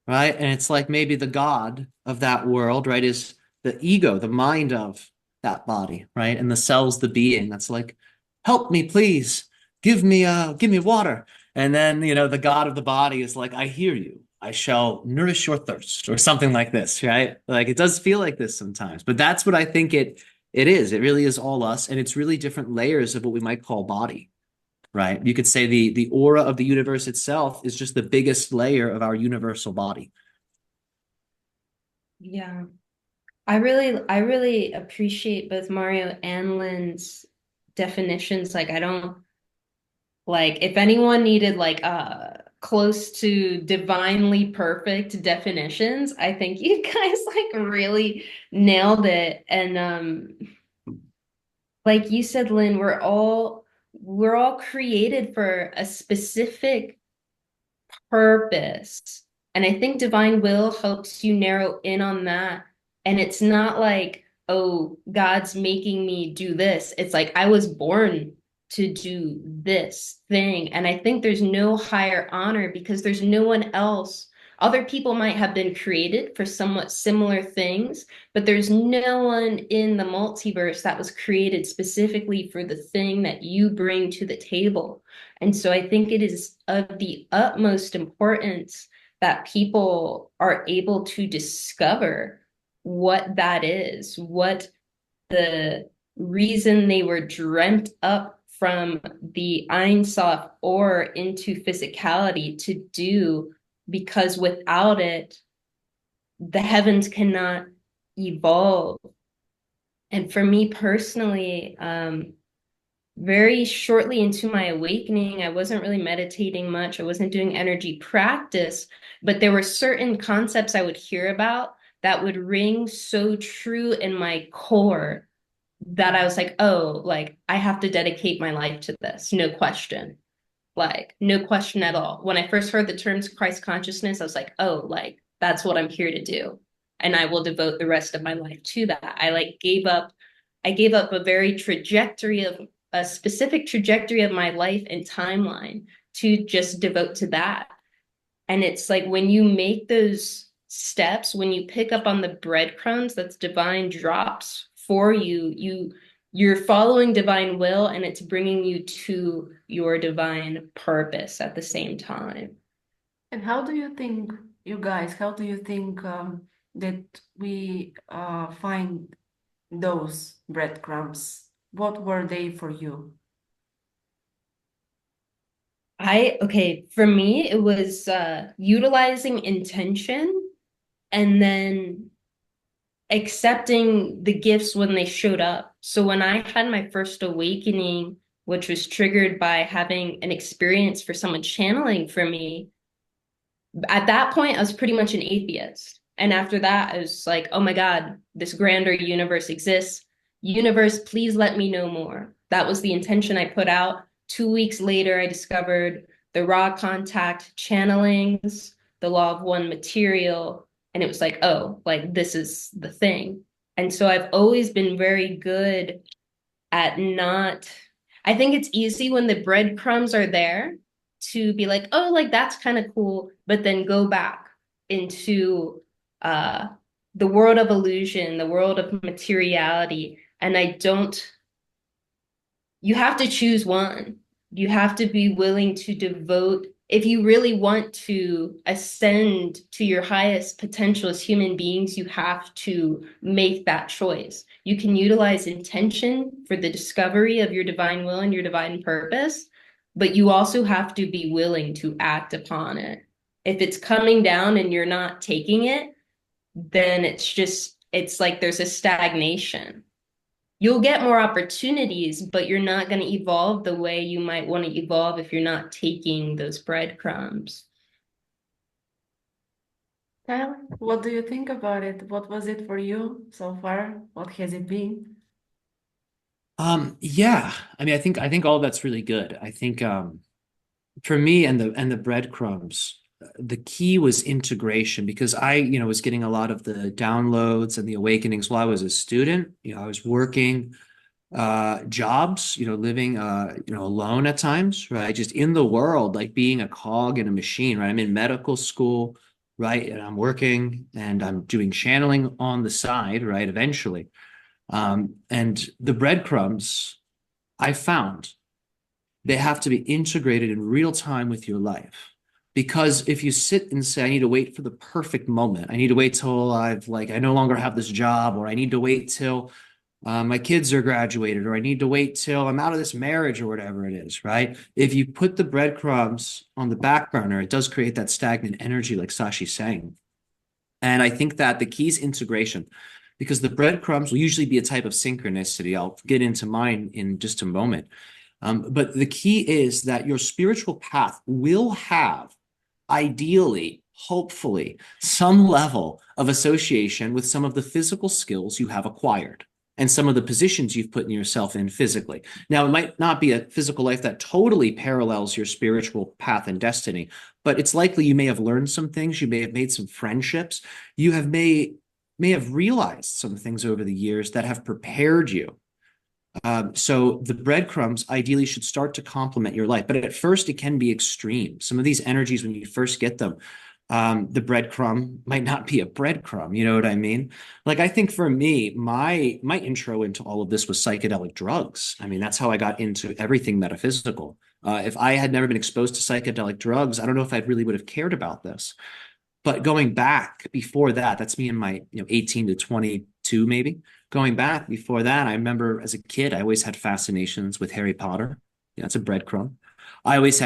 S1: right? And it's like maybe the God of that world, right, is the ego, the mind of that body, right? And the cell's the being that's like, help me, please. Give me water. And then, the God of the body is like, I hear you. I shall nourish your thirst, or something like this, right? Like it does feel like this sometimes, but that's what I think it is. It really is all us, and it's really different layers of what we might call body, right? You could say the aura of the universe itself is just the biggest layer of our universal body.
S2: Yeah. I really appreciate both Mario and Lynn's definitions. Like I don't like if anyone needed like close to divinely perfect definitions, I think you guys like really nailed it. And like you said, Lynn, we're all created for a specific purpose. And I think divine will helps you narrow in on that. And it's not like, oh, God's making me do this. It's like I was born to do this thing. And I think there's no higher honor because there's no one else. Other people might have been created for somewhat similar things, but there's no one in the multiverse that was created specifically for the thing that you bring to the table. And so I think it is of the utmost importance that people are able to discover what that is, what the reason they were dreamt up from the Ein Sof or into physicality to do, because without it, the heavens cannot evolve. And for me personally, very shortly into my awakening, I wasn't really meditating much. I wasn't doing energy practice, but there were certain concepts I would hear about that would ring so true in my core that I was like, oh, like I have to dedicate my life to this, no question. Like, no question at all. When I first heard the terms Christ consciousness, I was like, oh, like that's what I'm here to do. And I will devote the rest of my life to that. I gave up a specific trajectory of my life and timeline to just devote to that. And it's like when you make those steps, when you pick up on the breadcrumbs that's divine drops for you, you're following divine will and it's bringing you to your divine purpose at the same time.
S3: And how do you think, you guys, how do you think that we find those breadcrumbs? What were they for you?
S2: Okay, for me, it was utilizing intention and then accepting the gifts when they showed up. So when I had my first awakening, which was triggered by having an experience for someone channeling for me, at that point, I was pretty much an atheist. And after that, I was like, oh my God, this grander universe exists. Universe, please let me know more. That was the intention I put out. 2 weeks later, I discovered the raw contact channelings, the law of one material. And it was like, oh, like this is the thing. And so I've always been very good at not, I think it's easy when the breadcrumbs are there to be like, oh, like that's kind of cool, but then go back into uh the world of illusion, the world of materiality. And you have to choose one. You have to be willing to devote, if you really want to ascend to your highest potential as human beings, you have to make that choice. You can utilize intention for the discovery of your divine will and your divine purpose, but you also have to be willing to act upon it. If it's coming down and you're not taking it, then it's like there's a stagnation. You'll get more opportunities, but you're not going to evolve the way you might want to evolve if you're not taking those breadcrumbs.
S3: Kyle, what do you think about it? What was it for you so far? What has it been?
S1: Yeah. I mean, I think all that's really good. I think for me and the breadcrumbs, the key was integration, because I, was getting a lot of the downloads and the awakenings while I was a student. I was working jobs, living alone at times, right? Just in the world, like being a cog in a machine, right? I'm in medical school, right? And I'm working and I'm doing channeling on the side, right? Eventually. And the breadcrumbs I found, they have to be integrated in real time with your life. Because if you sit and say, I need to wait for the perfect moment, I need to wait till I no longer have this job, or I need to wait till my kids are graduated, or I need to wait till I'm out of this marriage, or whatever it is, right? If you put the breadcrumbs on the back burner, it does create that stagnant energy, like Sashi's saying. And I think that the key is integration, because the breadcrumbs will usually be a type of synchronicity. I'll get into mine in just a moment. But the key is that your spiritual path will have, ideally, hopefully, some level of association with some of the physical skills you have acquired and some of the positions you've put yourself in physically. Now, it might not be a physical life that totally parallels your spiritual path and destiny, but it's likely you may have learned some things, you may have made some friendships, you may have realized some things over the years that have prepared you. So the breadcrumbs ideally should start to complement your life, but at first it can be extreme. Some of these energies, when you first get them, the breadcrumb might not be a breadcrumb. You know what I mean? Like, I think for me, my intro into all of this was psychedelic drugs. I mean, that's how I got into everything metaphysical. If I had never been exposed to psychedelic drugs, I don't know if I really would have cared about this. But going back before that, that's me in my 18 to 22, maybe. Going back before that, I remember as a kid, I always had fascinations with Harry Potter. Yeah, it's a breadcrumb. I always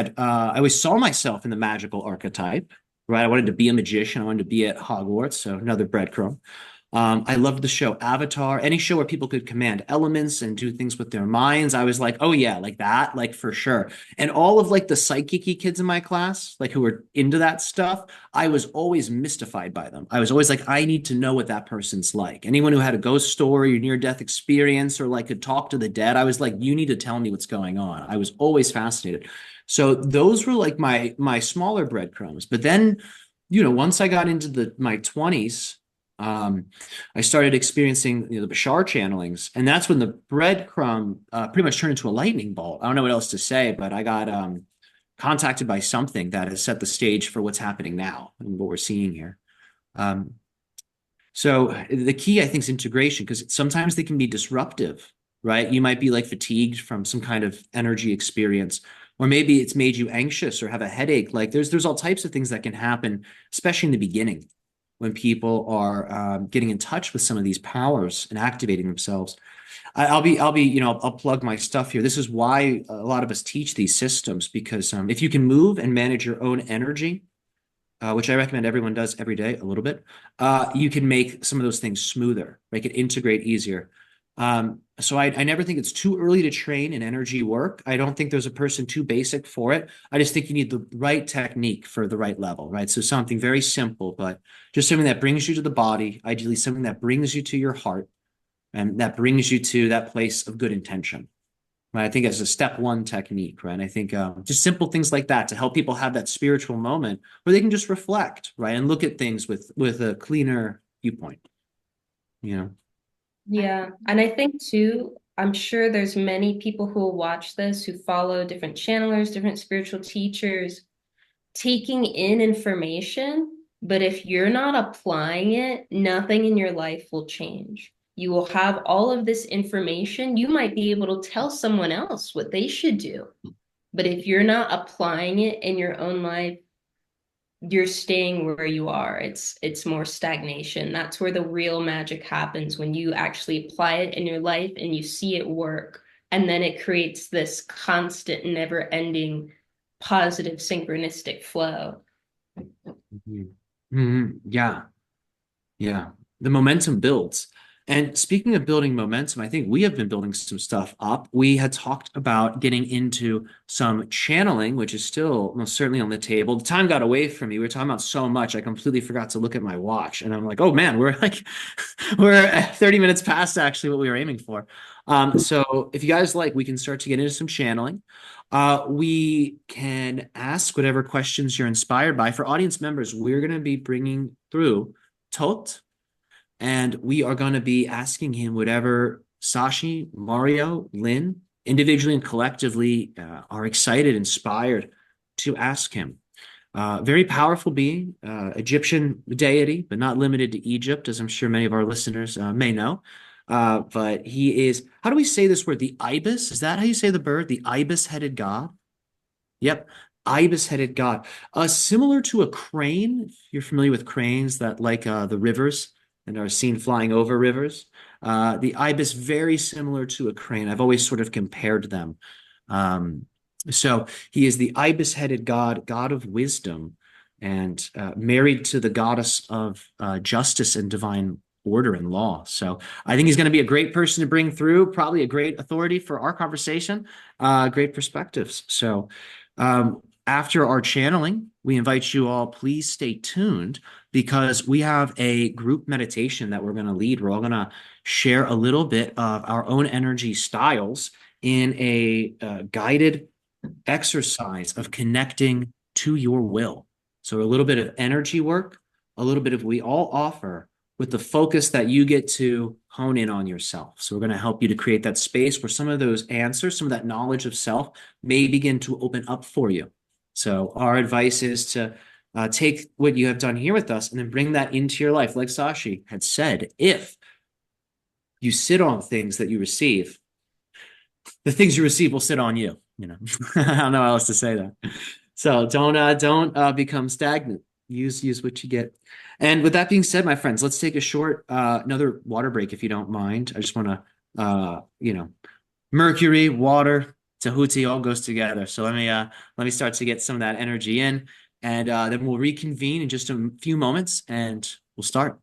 S1: saw myself in the magical archetype, right? I wanted to be a magician. I wanted to be at Hogwarts, so another breadcrumb. I loved the show Avatar, any show where people could command elements and do things with their minds. I was like, oh yeah, like that, like for sure. And all of like the psychic-y kids in my class, like who were into that stuff, I was always mystified by them. I was always like, I need to know what that person's like. Anyone who had a ghost story or near-death experience or like could talk to the dead, I was like, you need to tell me what's going on. I was always fascinated. So those were like my smaller breadcrumbs. But then, once I got into my 20s, I started experiencing the Bashar channelings, and that's when the breadcrumb pretty much turned into a lightning bolt. I don't know what else to say, but I got contacted by something that has set the stage for what's happening now and what we're seeing here. So the key, I think, is integration, because sometimes they can be disruptive, right? You might be like fatigued from some kind of energy experience, or maybe it's made you anxious or have a headache. Like there's all types of things that can happen, especially in the beginning, when people are getting in touch with some of these powers and activating themselves. I'll plug my stuff here. This is why a lot of us teach these systems, because if you can move and manage your own energy, which I recommend everyone does every day a little bit, you can make some of those things smoother, make it integrate easier. So I never think it's too early to train in energy work. I don't think there's a person too basic for it. I just think you need the right technique for the right level, right? So something very simple, but just something that brings you to the body, ideally something that brings you to your heart, and that brings you to that place of good intention. Right? I think as a step one technique, right? I think just simple things like that to help people have that spiritual moment where they can just reflect, right? And look at things with a cleaner viewpoint,
S2: Yeah. And I think too, I'm sure there's many people who will watch this who follow different channelers, different spiritual teachers, taking in information, but if you're not applying it, nothing in your life will change. You will have all of this information. You might be able to tell someone else what they should do. But if you're not applying it in your own life, you're staying where you are. It's more stagnation. That's where the real magic happens, when you actually apply it in your life and you see it work. And then it creates this constant, never-ending, positive, synchronistic flow.
S1: Yeah. Yeah. The momentum builds. And speaking of building momentum, I think we have been building some stuff up. We had talked about getting into some channeling, which is still most certainly on the table. The time got away from me. We were talking about so much, I completely forgot to look at my watch. And I'm like, oh man, we're 30 minutes past actually what we were aiming for. So if you guys like, we can start to get into some channeling. We can ask whatever questions you're inspired by. For audience members, we're going to be bringing through Thoth, and we are going to be asking him whatever Sashi, Mario, Lynn, individually and collectively, are excited, inspired to ask him. Very powerful being, Egyptian deity, but not limited to Egypt, as I'm sure many of our listeners may know. But he is, how do we say this word? The ibis? Is that how you say the bird? The ibis-headed god? Yep. Ibis-headed god. Similar to a crane. If you're familiar with cranes that like the rivers and are seen flying over rivers. The ibis, very similar to a crane. I've always sort of compared them. So he is the ibis-headed god, god of wisdom, and married to the goddess of justice and divine order and law. So I think he's going to be a great person to bring through, probably a great authority for our conversation, great perspectives. So after our channeling, we invite you all, please stay tuned because we have a group meditation that we're going to lead. We're all going to share a little bit of our own energy styles in a guided exercise of connecting to your will. So a little bit of energy work, a little bit of we all offer with the focus that you get to hone in on yourself. So we're going to help you to create that space where some of those answers, some of that knowledge of self may begin to open up for you. So our advice is to take what you have done here with us and then bring that into your life. Like Sashi had said, if you sit on things that you receive, the things you receive will sit on you. You know, I don't know how else to say that. So don't become stagnant. Use what you get. And with that being said, my friends, let's take a short another water break if you don't mind. I just want to Mercury, water, Tahuti all goes together. So let me start to get some of that energy in, and then we'll reconvene in just a few moments, and we'll start.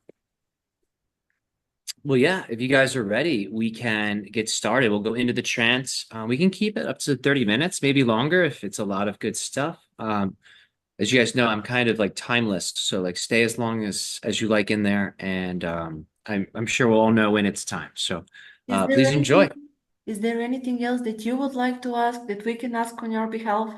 S1: Well, yeah, if you guys are ready, we can get started. We'll go into the trance. We can keep it up to 30 minutes, maybe longer if it's a lot of good stuff. As you guys know, I'm kind of like timeless, so like stay as long as you like in there, and I'm sure we'll all know when it's time. So please enjoy.
S3: Is there anything else that you would like to ask that we can ask on your behalf?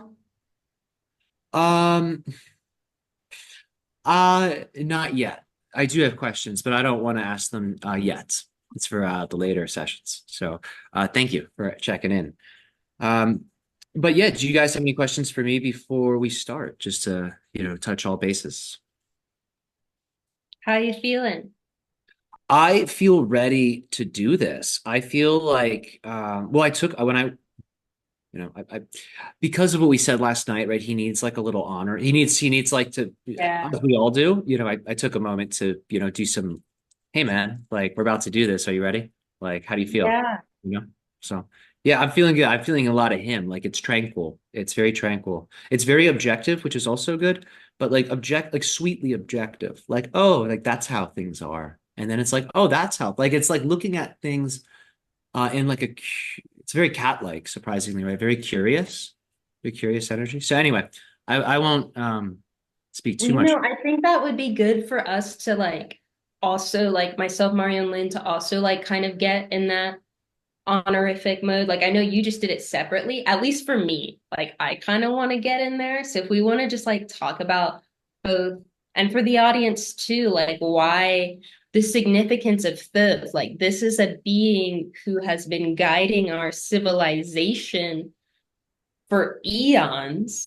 S1: Not yet. I do have questions, but I don't want to ask them yet. It's for the later sessions. So thank you for checking in. But yeah, do you guys have any questions for me before we start? Just to, touch all bases.
S2: How you feeling?
S1: I feel ready to do this. I feel like, I took when I because of what we said last night, right? He needs like a little honor. He needs like to,
S2: Yeah.
S1: as we all do. I took a moment to, do some, hey man, like we're about to do this. Are you ready? Like, how do you feel?
S2: Yeah.
S1: So yeah, I'm feeling good. I'm feeling a lot of him. Like it's tranquil. It's very tranquil. It's very objective, which is also good, but like sweetly objective. Like, oh, like that's how things are. And then it's like, oh, that's how, like, it's like looking at things in like it's very cat-like, surprisingly, right? Very curious energy. So anyway, I won't speak too much.
S2: I think that would be good for us to like also like myself, Mario, and Lynn to also like kind of get in that honorific mode. Like I know you just did it separately, at least for me. Like I kind of want to get in there. So if we want to just like talk about both, and for the audience too, like why the significance of Thoth. Like this is a being who has been guiding our civilization for eons,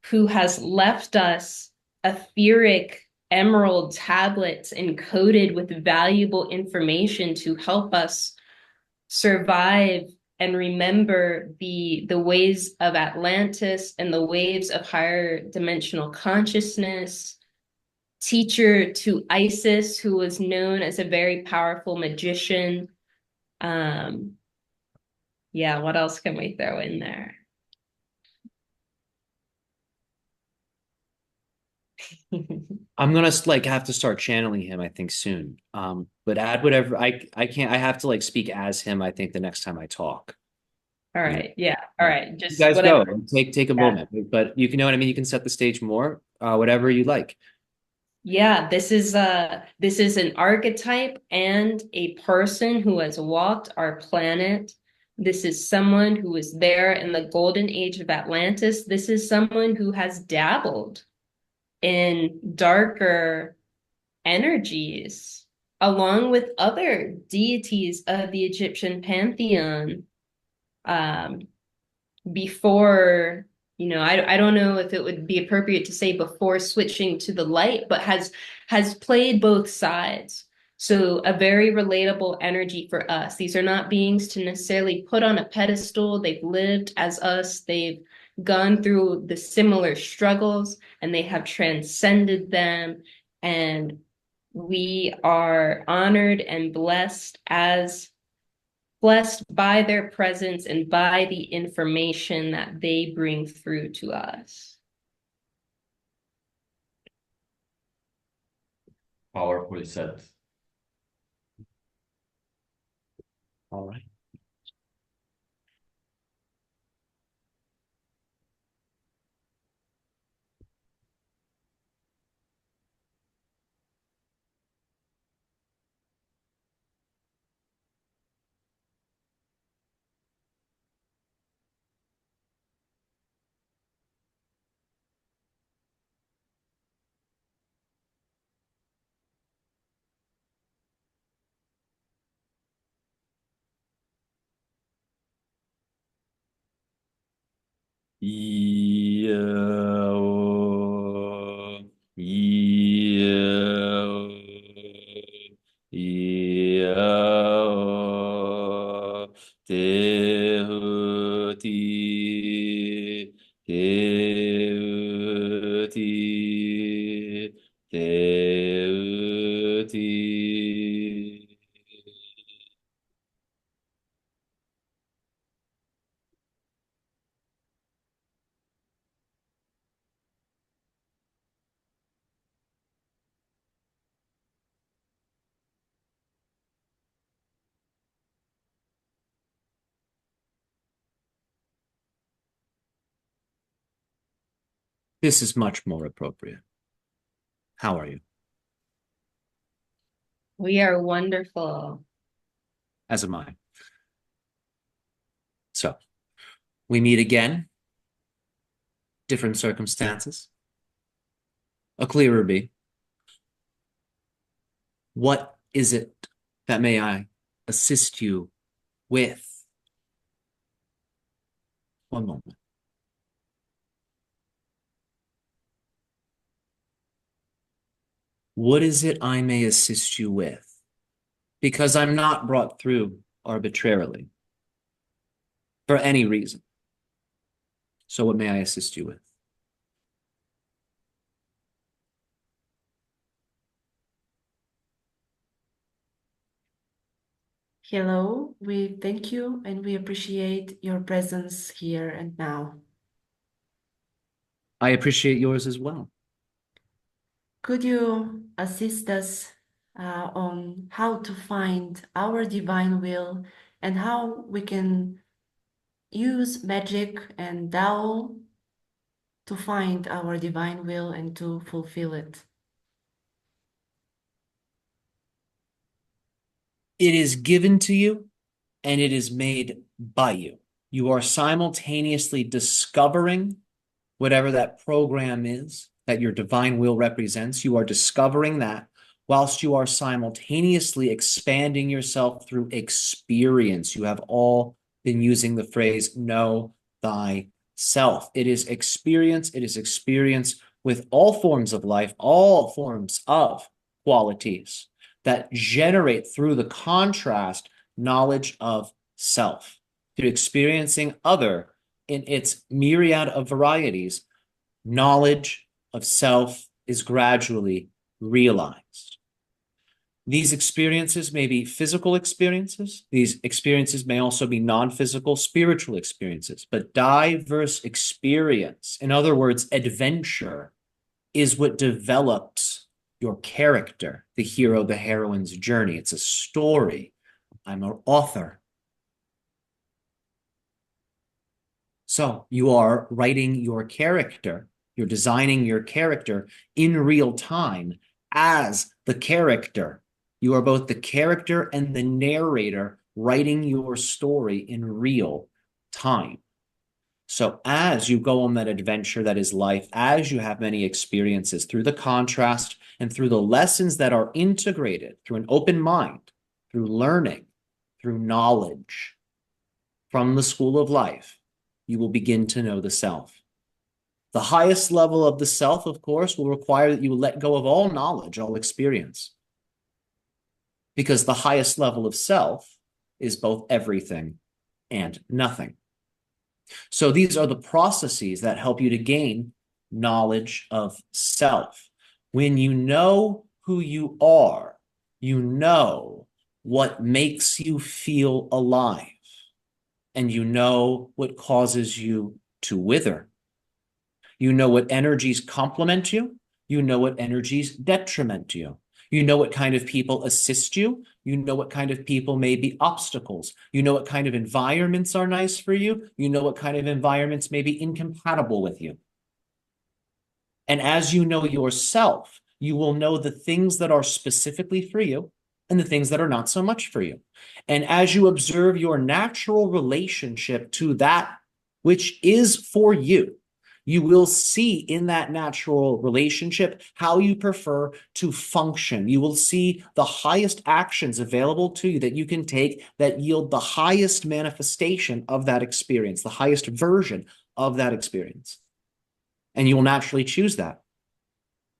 S2: who has left us etheric emerald tablets encoded with valuable information to help us survive and remember the ways of Atlantis and the waves of higher dimensional consciousness. Teacher to Isis, who was known as a very powerful magician. Yeah, what else can we throw in there?
S1: I'm gonna like have to start channeling him, I think, soon. But add whatever I can't. I have to like speak as him, I think, the next time I talk.
S2: All right. Yeah. All right. Just
S1: you guys
S2: whatever.
S1: go. Take a moment, but you can know what I mean. You can set the stage more, whatever you like.
S2: Yeah, this is an archetype and a person who has walked our planet This is someone who was there in the golden age of Atlantis. This is someone who has dabbled in darker energies, along with other deities of the Egyptian pantheon. Um, before, I don't know if it would be appropriate to say before switching to the light, but has played both sides. So a very relatable energy for us. These are not beings to necessarily put on a pedestal. They've lived as us. They've gone through the similar struggles and they have transcended them. And we are honored and blessed by their presence and by the information that they bring through to us.
S4: Powerfully said.
S1: All right.
S5: Yeah, yeah, yeah, Tehuti, Tehuti, Tehuti.
S1: This is much more appropriate. How are you?
S2: We are wonderful.
S1: As am I. So we meet again, different circumstances, a clearer be. What is it that may I assist you with? One moment. What is it I may assist you with? Because I'm not brought through arbitrarily for any reason. So what may I assist you with?
S3: Hello, we thank you and we appreciate your presence here and now.
S1: I appreciate yours as well.
S3: Could you assist us on how to find our divine will and how we can use magic and Tao to find our divine will and to fulfill it?
S1: It is given to you and it is made by you. You are simultaneously discovering whatever that program is that your divine will represents. You are discovering that whilst you are simultaneously expanding yourself through experience. You have all been using the phrase know thyself. It is experience. It is experience with all forms of life, all forms of qualities that generate through the contrast knowledge of self, through experiencing other in its myriad of varieties. Knowledge of self is gradually realized. These experiences may be physical experiences. These experiences may also be non-physical, spiritual experiences, but diverse experience, in other words, adventure, is what develops your character, the hero, the heroine's journey. It's a story. I'm an author. So you are writing your character, you're designing your character in real time as the character. You are both the character and the narrator writing your story in real time. So as you go on that adventure that is life, as you have many experiences through the contrast and through the lessons that are integrated through an open mind, through learning, through knowledge from the school of life, you will begin to know the self. The highest level of the self, of course, will require that you let go of all knowledge, all experience. Because the highest level of self is both everything and nothing. So these are the processes that help you to gain knowledge of self. When you know who you are, you know what makes you feel alive, and you know what causes you to wither. You know what energies complement you. You know what energies detriment you. You know what kind of people assist you. You know what kind of people may be obstacles. You know what kind of environments are nice for you. You know what kind of environments may be incompatible with you. And as you know yourself, you will know the things that are specifically for you and the things that are not so much for you. And as you observe your natural relationship to that which is for you, you will see in that natural relationship how you prefer to function. You will see the highest actions available to you that you can take that yield the highest manifestation of that experience, the highest version of that experience. And you will naturally choose that.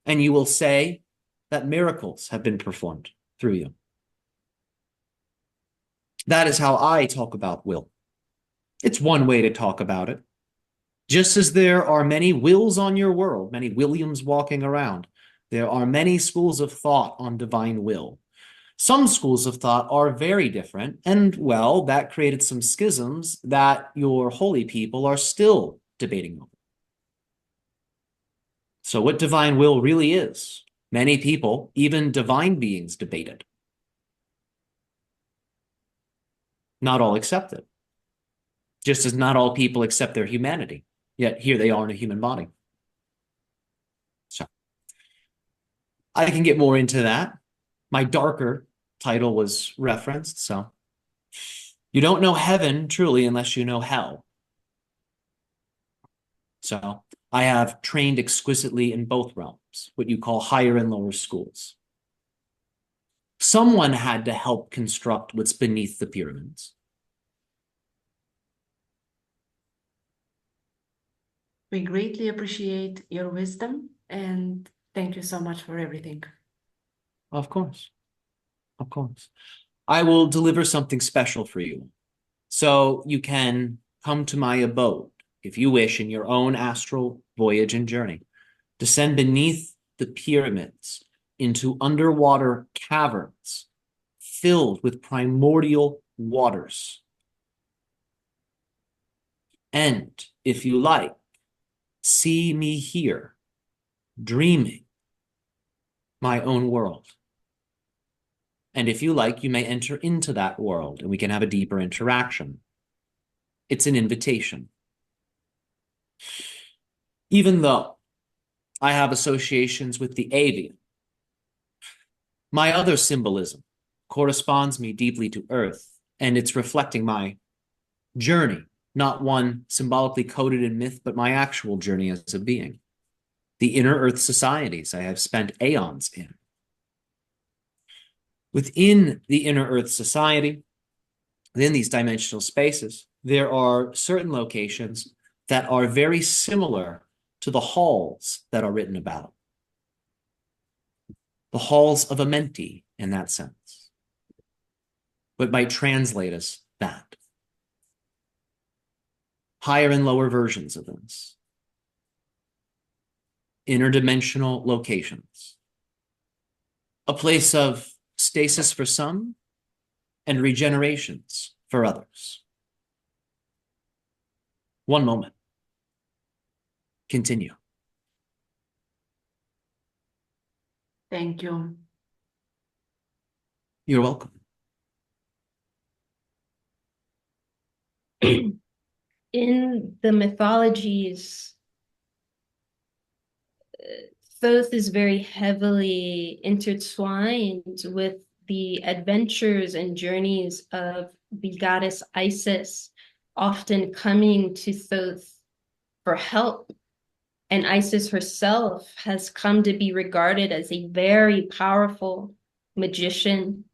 S1: And you will say that miracles have been performed through you. That is how I talk about will. It's one way to talk about it. Just as there are many wills on your world, many Williams walking around, there are many schools of thought on divine will. Some schools of thought are very different, and well, that created some schisms that your holy people are still debating over. So what divine will really is, many people, even divine beings, debate it. Not all accept it. Just as not all people accept their humanity. Yet here they are in a human body. So I can get more into that. My darker title was referenced. So you don't know heaven truly unless you know hell. So I have trained exquisitely in both realms, what you call higher and lower schools. Someone had to help construct what's beneath the pyramids.
S3: We greatly appreciate your wisdom and thank you so much for everything.
S1: Of course. Of course. I will deliver something special for you. So you can come to my abode, if you wish, in your own astral voyage and journey. Descend beneath the pyramids into underwater caverns filled with primordial waters. And if you like, see me here, dreaming my own world. And if you like, you may enter into that world and we can have a deeper interaction. It's an invitation. Even though I have associations with the avian, my other symbolism corresponds me deeply to Earth, and it's reflecting my journey, not one symbolically coded in myth, but my actual journey as a being. The inner Earth societies I have spent aeons in. Within the inner Earth society, within these dimensional spaces, there are certain locations that are very similar to the halls that are written about. The halls of Amenti, in that sense. What might translate as that. Higher and lower versions of this. Interdimensional locations. A place of stasis for some and regenerations for others. One moment. Continue.
S3: Thank you.
S1: You're welcome.
S2: In the mythologies, Thoth is very heavily intertwined with the adventures and journeys of the goddess Isis often coming to Thoth for help. And Isis herself has come to be regarded as a very powerful magician.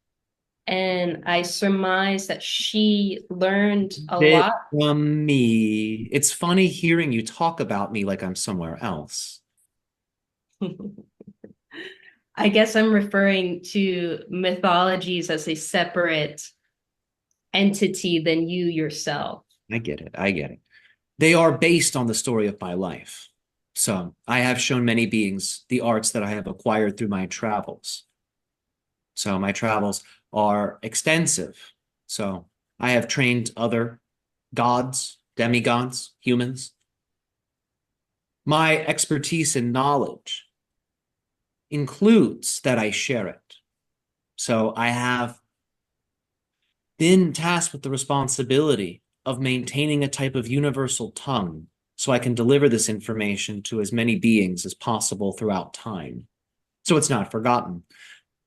S2: And I surmise that she learned a
S1: Bit
S2: lot.
S1: from me. It's funny hearing you talk about me like I'm somewhere else.
S2: I guess I'm referring to mythologies as a separate entity than you yourself.
S1: I get it. I get it. They are based on the story of my life. So I have shown many beings the arts that I have acquired through my travels. So my travels are extensive. So I have trained other gods, demigods, humans. My expertise and knowledge includes that I share it. So I have been tasked with the responsibility of maintaining a type of universal tongue so I can deliver this information to as many beings as possible throughout time. So it's not forgotten.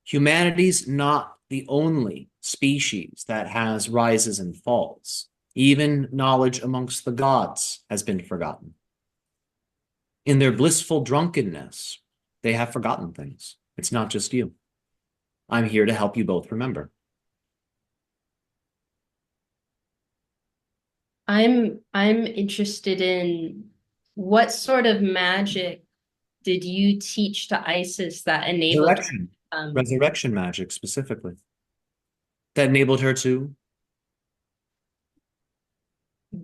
S1: Humanity's not the only species that has rises and falls. Even knowledge amongst the gods has been forgotten. In their blissful drunkenness, they have forgotten things. It's not just you. I'm here to help you both remember.
S2: I'm interested in what sort of magic did you teach to Isis that enabled
S1: Resurrection magic specifically. That enabled her to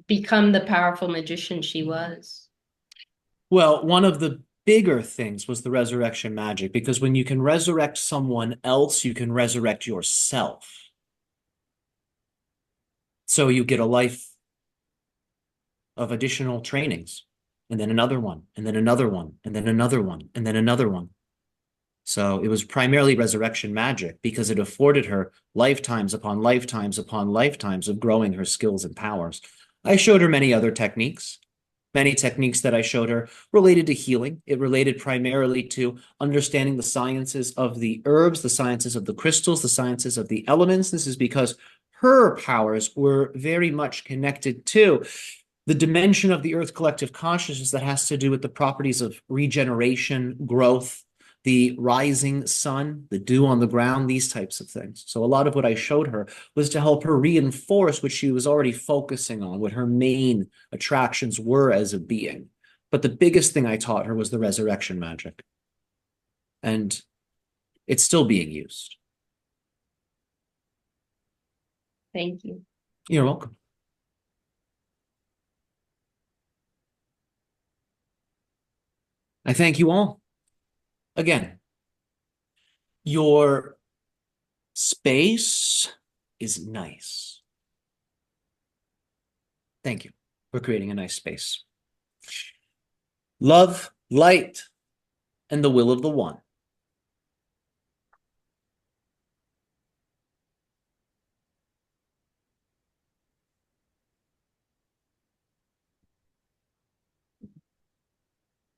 S2: become the powerful magician she was?
S1: Well, one of the bigger things was the resurrection magic, because when you can resurrect someone else, you can resurrect yourself. So you get a life of additional trainings, and then another one, and then another one, and then another one, and then another one. So it was primarily resurrection magic because it afforded her lifetimes upon lifetimes upon lifetimes of growing her skills and powers. I showed her many other techniques. Many techniques that I showed her related to healing. It related primarily to understanding the sciences of the herbs, the sciences of the crystals, the sciences of the elements. This is because her powers were very much connected to the dimension of the Earth collective consciousness that has to do with the properties of regeneration, growth, the rising sun, the dew on the ground, these types of things. So a lot of what I showed her was to help her reinforce what she was already focusing on, what her main attractions were as a being. But the biggest thing I taught her was the resurrection magic. And it's still being used.
S2: Thank you.
S1: You're welcome. I thank you all. Again, your space is nice. Thank you for creating a nice space. Love, light, and the will of the one.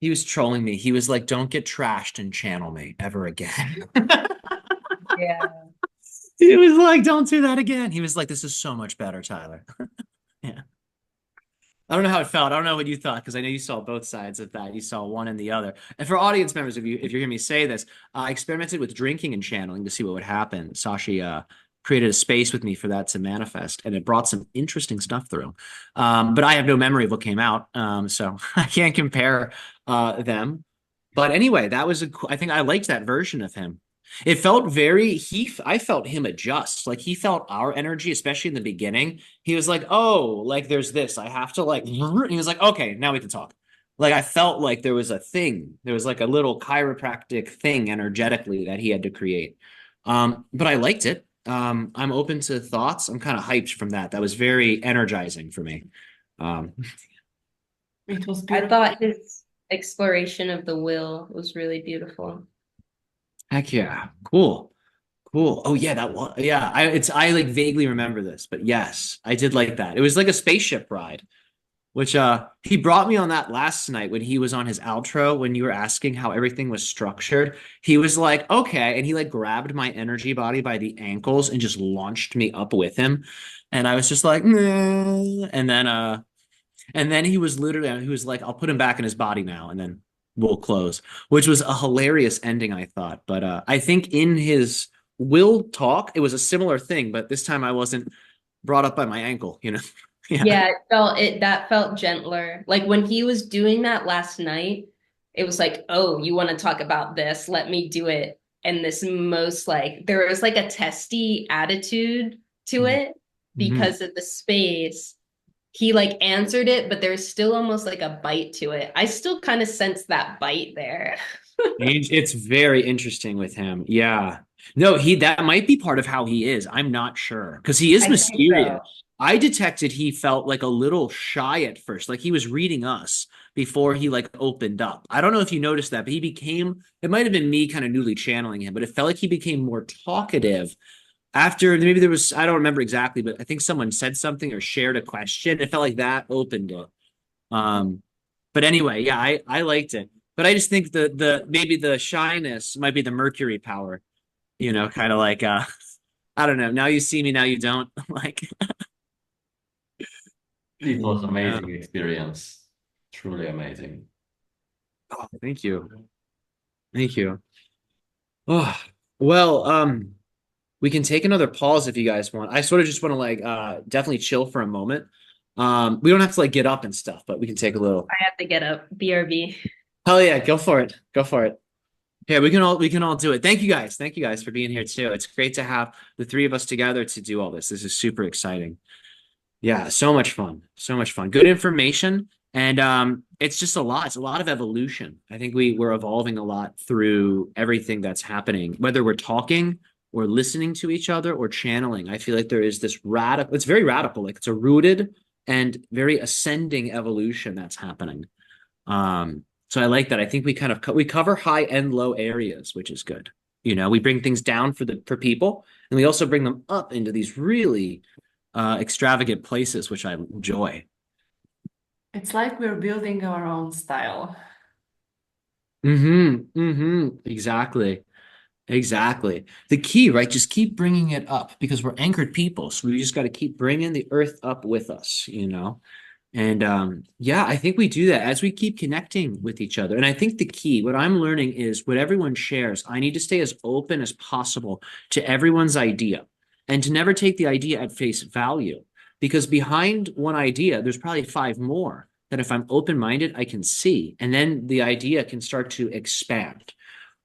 S1: He was trolling me. He was like, don't get trashed and channel me ever again.
S2: Yeah.
S1: He was like, don't do that again. He was like, this is so much better, Tyler. Yeah. I don't know how it felt. I don't know what you thought, because I know you saw both sides of that. You saw one and the other. And for audience members, if you're hearing me say this, I experimented with drinking and channeling to see what would happen. Sashi created a space with me for that to manifest, and it brought some interesting stuff through. But I have no memory of what came out, so I can't compare them. But anyway, that was I think I liked that version of him. It felt I felt him adjust. Like he felt our energy, especially in the beginning. He was like, oh, like there's this. I have to like, and he was like, okay, now we can talk. Like I felt like there was a thing. There was like a little chiropractic thing energetically that he had to create. But I liked it. I'm open to thoughts. I'm kind of hyped from that. That was very energizing for me.
S3: It was
S2: I
S3: beautiful.
S2: thought his exploration of the will was really beautiful.
S1: Heck yeah. Cool. Cool. Oh yeah, that was yeah. I like vaguely remember this, but yes, I did like that. It was like a spaceship ride. which he brought me on that last night when he was on his outro when you were asking how everything was structured. He was like, okay, and he like grabbed my energy body by the ankles and just launched me up with him. And I was just like, nah. And then he was like, I'll put him back in his body now, and then we'll close, which was a hilarious ending, I thought. But I think in his will talk, it was a similar thing, but this time I wasn't brought up by my ankle, you know? Yeah.
S2: Yeah, that felt gentler. Like when he was doing that last night, it was like, oh, you want to talk about this? Let me do it. And this most like there was like a testy attitude to it
S1: Mhm.
S2: because of the space. He like answered it, but there's still almost like a bite to it. I still kind of sense that bite there.
S1: It's very interesting with him. Yeah. No, that might be part of how he is. I'm not sure because he is
S2: I think
S1: mysterious.
S2: so.
S1: I detected he felt like a little shy at first, like he was reading us before he like opened up. I don't know if you noticed that, but it might have been me kind of newly channeling him, but it felt like he became more talkative after maybe there was, I don't remember exactly, but I think someone said something or shared a question. It felt like that opened it. Um, but anyway, yeah, I liked it. But I just think the maybe the shyness might be the Mercury power, kind of like I don't know. Now you see me, now you don't. Like,
S4: It was
S1: yeah.
S4: amazing experience. Truly amazing.
S1: Oh, thank you. Thank you. Oh, well, we can take another pause if you guys want. I sort of just want to like definitely chill for a moment. We don't have to like get up and stuff, but we can take a little.
S2: I have to get up. BRB.
S1: Hell yeah, go for it. Go for it. Yeah, we can all do it. Thank you guys. Thank you guys for being here too. It's great to have the three of us together to do all this. This is super exciting. Yeah, so much fun. So much fun. Good information. And it's just a lot. It's a lot of evolution. I think we're evolving a lot through everything that's happening, whether we're talking or listening to each other or channeling. I feel like there is this radical, it's very radical, like it's a rooted and very ascending evolution that's happening. So I like that. I think we kind of we cover high and low areas, which is good. We bring things down for people, and we also bring them up into these really extravagant places, which I enjoy.
S3: It's like we're building our own style.
S1: Mm-hmm. Mm-hmm. Exactly. Exactly. The key, right? Just keep bringing it up because we're anchored people. So we just got to keep bringing the earth up with us. And yeah, I think we do that as we keep connecting with each other. And I think the key, what I'm learning is what everyone shares, I need to stay as open as possible to everyone's idea and to never take the idea at face value. Because behind one idea, there's probably five more that if I'm open-minded, I can see. And then the idea can start to expand.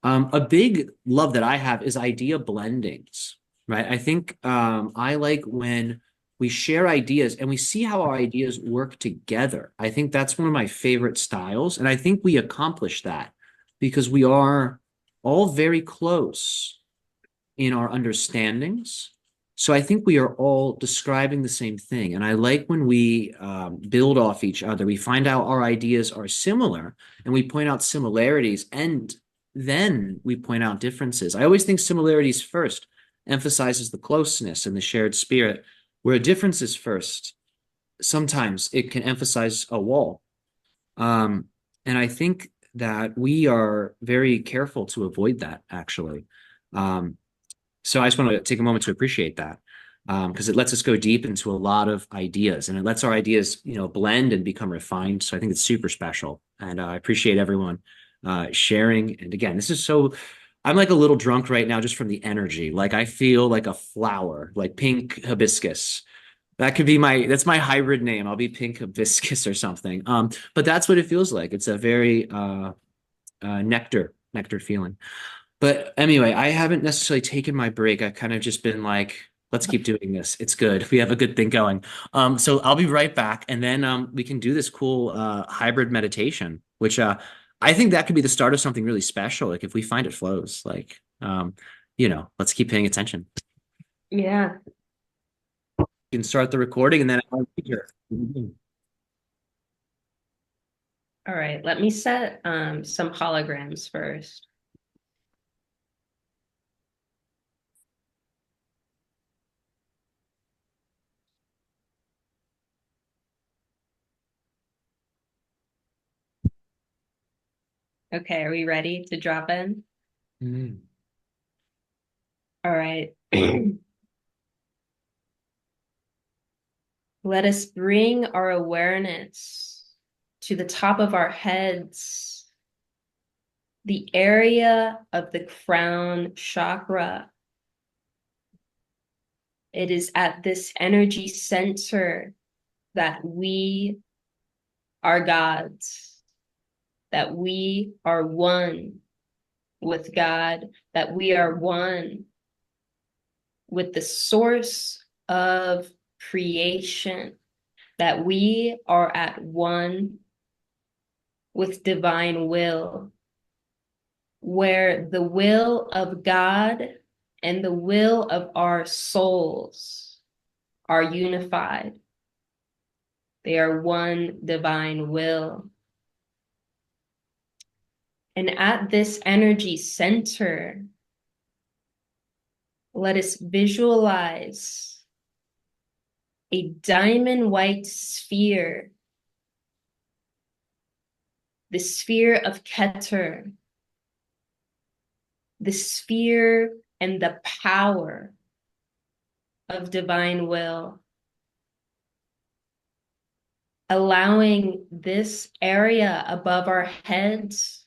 S1: A big love that I have is idea blendings, right? I think I like when we share ideas and we see how our ideas work together. I think that's one of my favorite styles. And I think we accomplish that because we are all very close in our understandings. So I think we are all describing the same thing. And I like when we build off each other. We find out our ideas are similar and we point out similarities and then we point out differences. I always think similarities first emphasizes the closeness and the shared spirit, where differences first, sometimes it can emphasize a wall. Um, and I think that we are very careful to avoid that, actually. Um, so I just want to take a moment to appreciate that because it lets us go deep into a lot of ideas and it lets our ideas, blend and become refined. So I think it's super special. And I appreciate everyone sharing. And again, I'm like a little drunk right now just from the energy. Like I feel like a flower, like pink hibiscus. That's my hybrid name. I'll be pink hibiscus or something. But that's what it feels like. It's a very nectar feeling. But anyway, I haven't necessarily taken my break. I've kind of just been like, let's keep doing this. It's good. We have a good thing going. So I'll be right back, and then we can do this cool hybrid meditation, which I think that could be the start of something really special. Like if we find it flows, like let's keep paying attention.
S2: Yeah.
S1: You can start the recording, and then I'll be here.
S2: All right. Let me set some holograms first. Okay, are we ready to drop in?
S1: Mm.
S2: All right. Let us bring our awareness to the top of our heads, the area of the crown chakra. It is at this energy center that we are gods, that we are one with God, that we are one with the source of creation, that we are at one with divine will, where the will of God and the will of our souls are unified. They are one divine will. And at this energy center, let us visualize a diamond white sphere, the sphere of Keter, the sphere and the power of divine will, allowing this area above our heads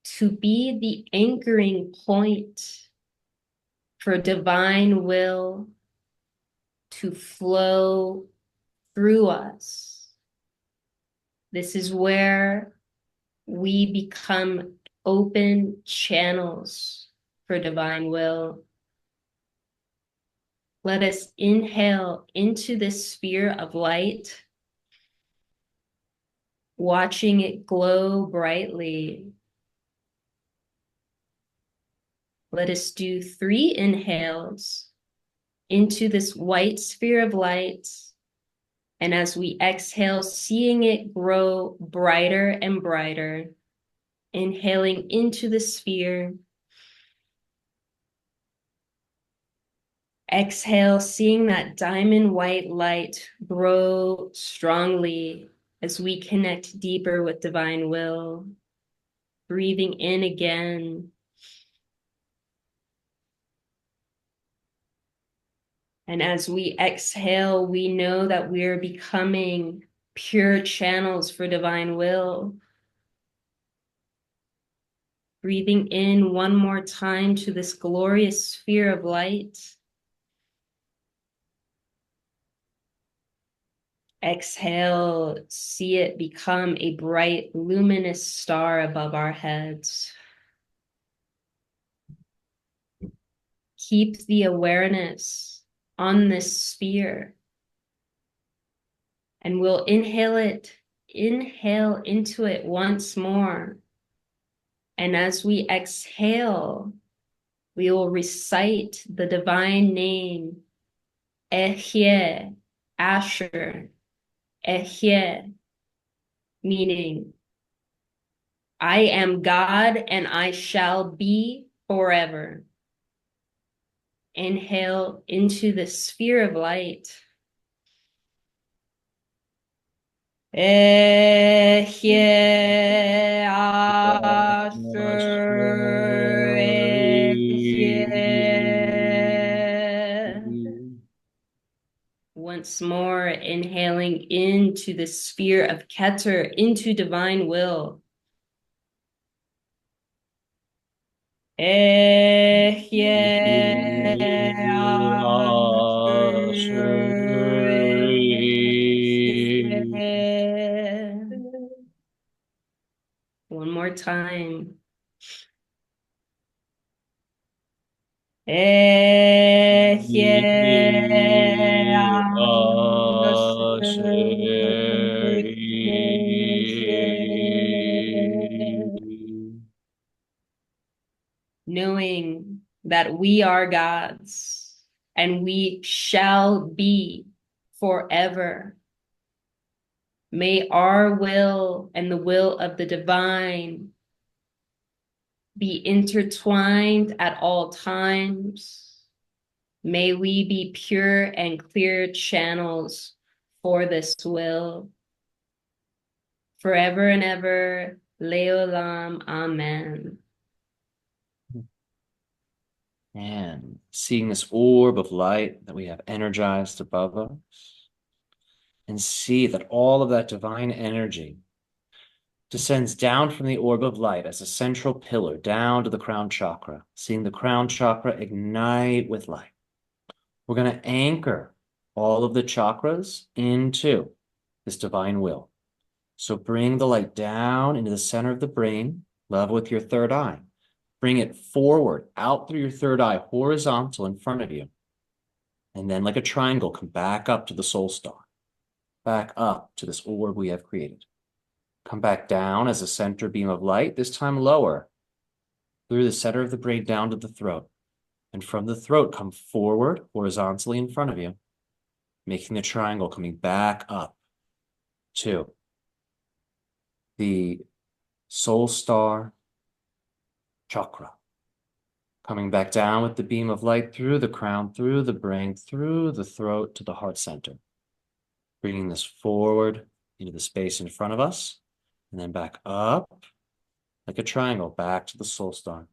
S2: to be the anchoring point for divine will to flow through us. This is where we become open channels for divine will. Let us inhale into this sphere of light, watching it glow brightly. Let us do 3 inhales into this white sphere of light. And as we exhale, seeing it grow brighter and brighter, inhaling into the sphere. Exhale, seeing that diamond white light grow strongly as we connect deeper with divine will. Breathing in again. And as we exhale, we know that we're becoming pure channels for divine will. Breathing in one more time to this glorious sphere of light. Exhale, see it become a bright, luminous star above our heads. Keep the awareness on this sphere. And we'll inhale into it once more. And as we exhale, we will recite the divine name, Ehyeh, Asher, Ehyeh, meaning, I am God and I shall be forever. Inhale into the sphere of light. Ehyeh, Asher, Ehyeh. Once more, inhaling into the sphere of Keter, into divine will. Ehyeh, Asher, Ehyeh. One more time. Ehyeh, Asher, Ehyeh. Knowing that we are gods and we shall be forever. May our will and the will of the divine be intertwined at all times. May we be pure and clear channels for this will forever and ever. Leolam. Amen.
S1: And seeing this orb of light that we have energized above us, and see that all of that divine energy descends down from the orb of light as a central pillar down to the crown chakra, seeing the crown chakra ignite with light. We're going to anchor all of the chakras into this divine will. So bring the light down into the center of the brain, level with your third eye. Bring it forward, out through your third eye, horizontal in front of you. And then like a triangle, come back up to the soul star. Back up to this orb we have created. Come back down as a center beam of light, this time lower, through the center of the brain down to the throat. And from the throat, come forward, horizontally in front of you, making the triangle, coming back up to the soul star chakra. Coming back down with the beam of light through the crown, through the brain, through the throat to the heart center. Bringing this forward into the space in front of us, and then back up like a triangle, back to the soul star.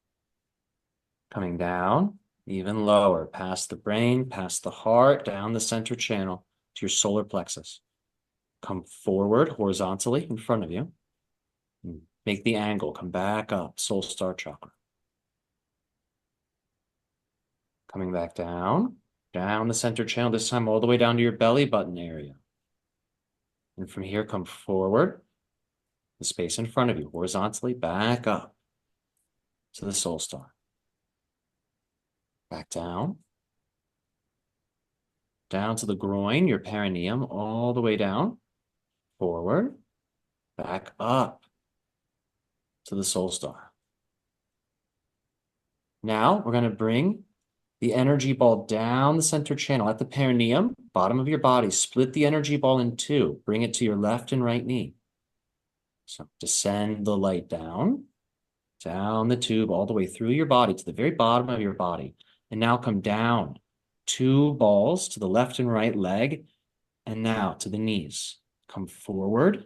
S1: Coming down even lower, past the brain, past the heart, down the center channel to your solar plexus. Come forward horizontally in front of you. Make the angle, come back up, soul star chakra. Coming back down the center channel, this time all the way down to your belly button area. And from here, come forward, the space in front of you, horizontally, back up to the soul star. Back down to the groin, your perineum, all the way down, forward, back up to the soul star. Now we're going to bring the energy ball down the center channel at the perineum, bottom of your body. Split the energy ball in two. Bring it to your left and right knee. So descend the light down the tube, all the way through your body to the very bottom of your body. And now come down 2 balls to the left and right leg, and now to the knees. Come forward,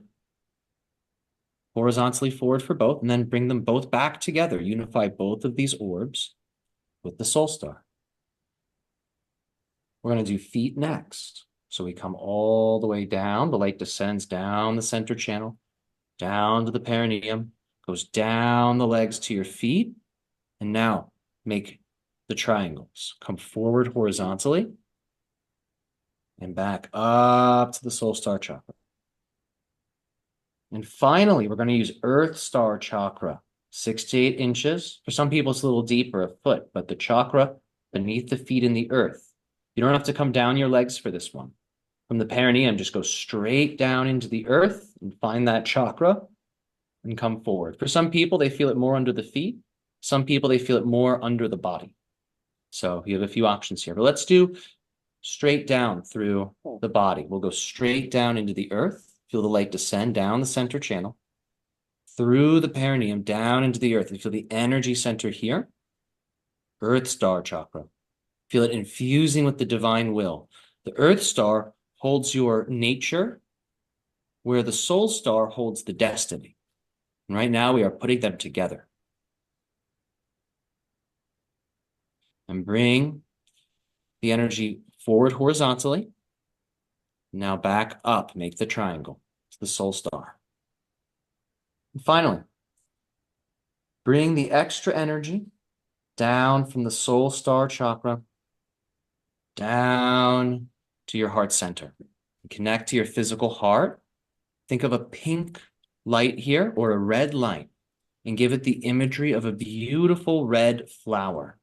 S1: horizontally forward for both, and then bring them both back together. Unify both of these orbs with the soul star. We're going to do feet next. So we come all the way down. The light descends down the center channel, down to the perineum, goes down the legs to your feet. And now make the triangles. Come forward horizontally and back up to the soul star chakra. And finally, we're going to use earth star chakra, 6 to 8 inches. For some people, it's a little deeper, a foot, but the chakra beneath the feet in the earth. You don't have to come down your legs for this one. From the perineum, just go straight down into the earth and find that chakra and come forward. For some people, they feel it more under the feet. Some people, they feel it more under the body. So you have a few options here, but let's do straight down through the body. We'll go straight down into the earth. Feel the light descend down the center channel, through the perineum, down into the earth. You feel the energy center here, earth star chakra. Feel it infusing with the divine will. The earth star holds your nature, where the soul star holds the destiny. And right now we are putting them together. And bring the energy forward horizontally. Now back up, make the triangle to the soul star. And finally, bring the extra energy down from the soul star chakra, down to your heart center. Connect to your physical heart. Think of a pink light here or a red light and give it the imagery of a beautiful red flower,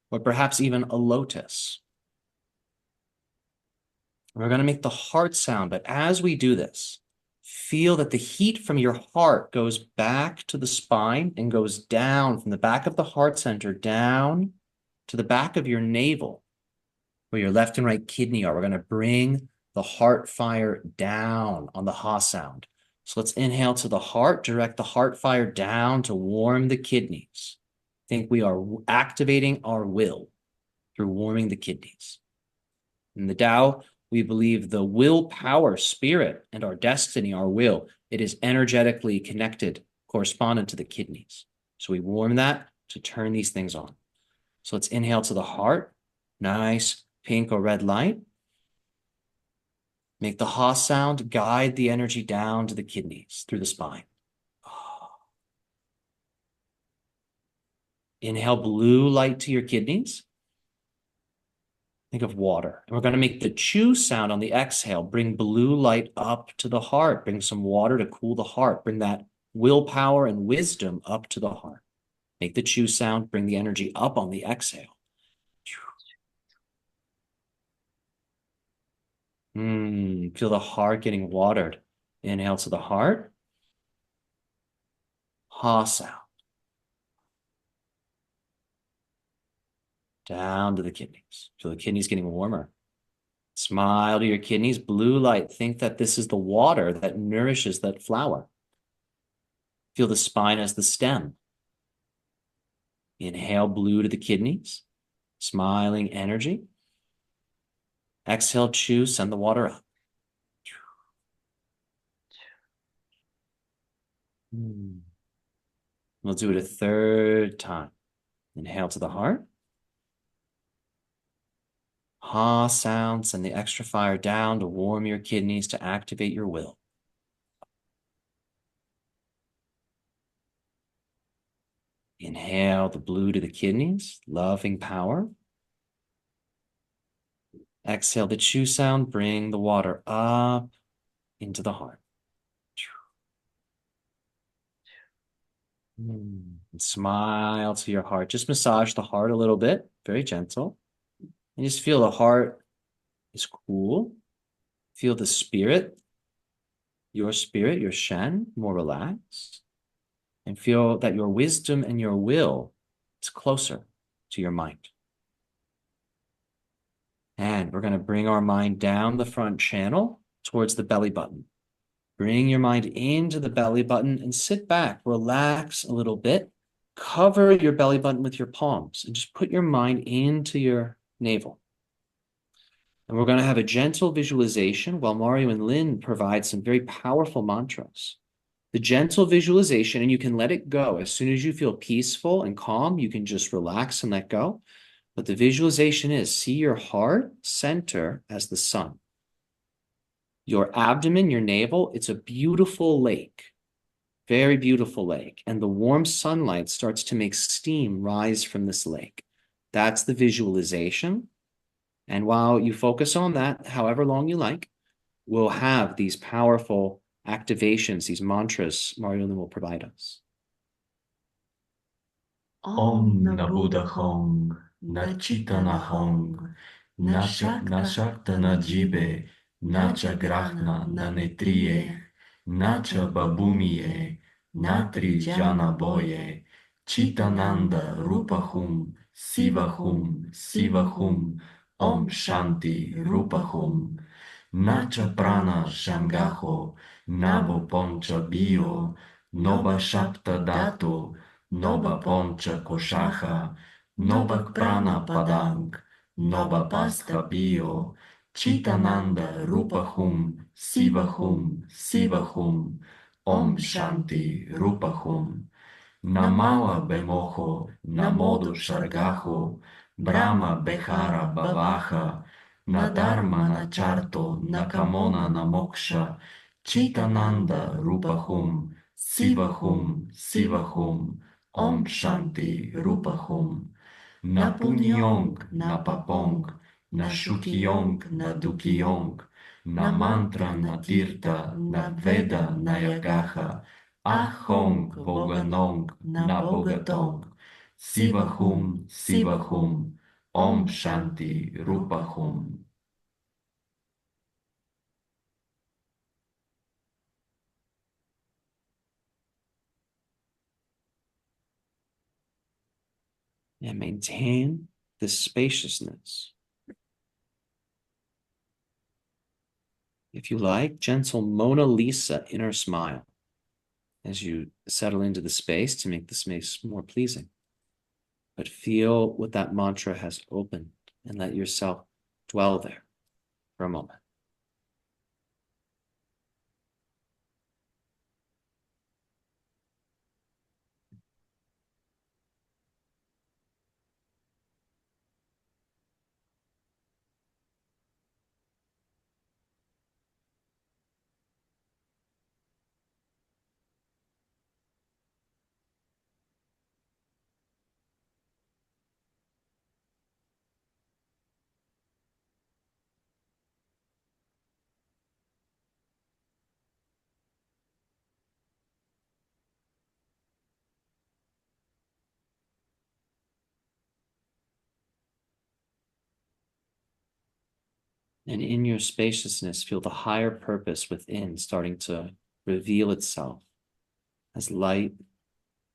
S1: or perhaps even a lotus. We're going to make the heart sound, but as we do this, feel that the heat from your heart goes back to the spine and goes down from the back of the heart center down to the back of your navel, where your left and right kidney are. We're going to bring the heart fire down on the ha sound. So let's inhale to the heart, direct the heart fire down to warm the kidneys. Think we are activating our will through warming the kidneys. In the Tao, we believe the willpower, spirit, and our destiny, our will, it is energetically connected correspondent to the kidneys. So we warm that to turn these things on. So let's inhale to the heart. Nice pink or red light. Make the ha sound, guide the energy down to the kidneys through the spine. Inhale blue light to your kidneys. Think of water. And we're going to make the chew sound on the exhale. Bring blue light up to the heart. Bring some water to cool the heart. Bring that willpower and wisdom up to the heart. Make the chew sound. Bring the energy up on the exhale. Feel the heart getting watered. Inhale to the heart. Ha sound. Down to the kidneys. Feel the kidneys getting warmer. Smile to your kidneys. Blue light. Think that this is the water that nourishes that flower. Feel the spine as the stem. Inhale blue to the kidneys. Smiling energy. Exhale, chew, send the water up. We'll do it a third time. Inhale to the heart. Ha sound, send the extra fire down to warm your kidneys, to activate your will. Inhale the blue to the kidneys, loving power. Exhale the chew sound, bring the water up into the heart. And smile to your heart. Just massage the heart a little bit, very gentle. And just feel the heart is cool. Feel the spirit, your Shen, more relaxed. And feel that your wisdom and your will is closer to your mind. And we're going to bring our mind down the front channel towards the belly button. Bring your mind into the belly button and sit back, relax a little bit. Cover your belly button with your palms and just put your mind into your navel. And we're going to have a gentle visualization while Mario and Lynn provide some very powerful mantras. The gentle visualization, and you can let it go. As soon as you feel peaceful and calm, you can just relax and let go. But the visualization is, see your heart center as the sun. Your abdomen, your navel, it's a beautiful lake, very beautiful lake. And the warm sunlight starts to make steam rise from this lake. That's the visualization. And while you focus on that, however long you like, we'll have these powerful activations, these mantras Mario will provide us.
S4: Om na Buddha Hong, na Chitta na Hong, na Shakta na Jibe, na Chagrahna na Netriye, na Chababumiye, na Trijana Boye, Chitananda Rupa Hum, Siva Hum, Siva Hum, Om Shanti Rupa Hum, Nacha Prana Shangaho, Nabo Poncha Bio, Noba Shapta Dato, Noba Poncha Koshaha, Noba Prana Padang, Noba Pastha Bio, Chitananda Rupa Hum, Siva Hum, Siva Hum, Om Shanti Rupa Hum, Namawa Bemoho, Namodo Shargaho, Brahma Behara Bavaha, Nadarma Nacharto, Nakamona Namoksha, Chitananda Rupahum, Sivahum, Sivahum, Om Shanti Rupahum, Napunyong, Napapong, Nashukyong, Nadukyong, Namantra Natirta, Naveda Nayagaha, Ahong Boganong, Nabogatong, Sivahum, Sivahum, Om Shanti Rupahum.
S1: And maintain this spaciousness. If you like, gentle Mona Lisa inner smile as you settle into the space to make the space more pleasing. But feel what that mantra has opened and let yourself dwell there for a moment. And in your spaciousness, feel the higher purpose within starting to reveal itself as light,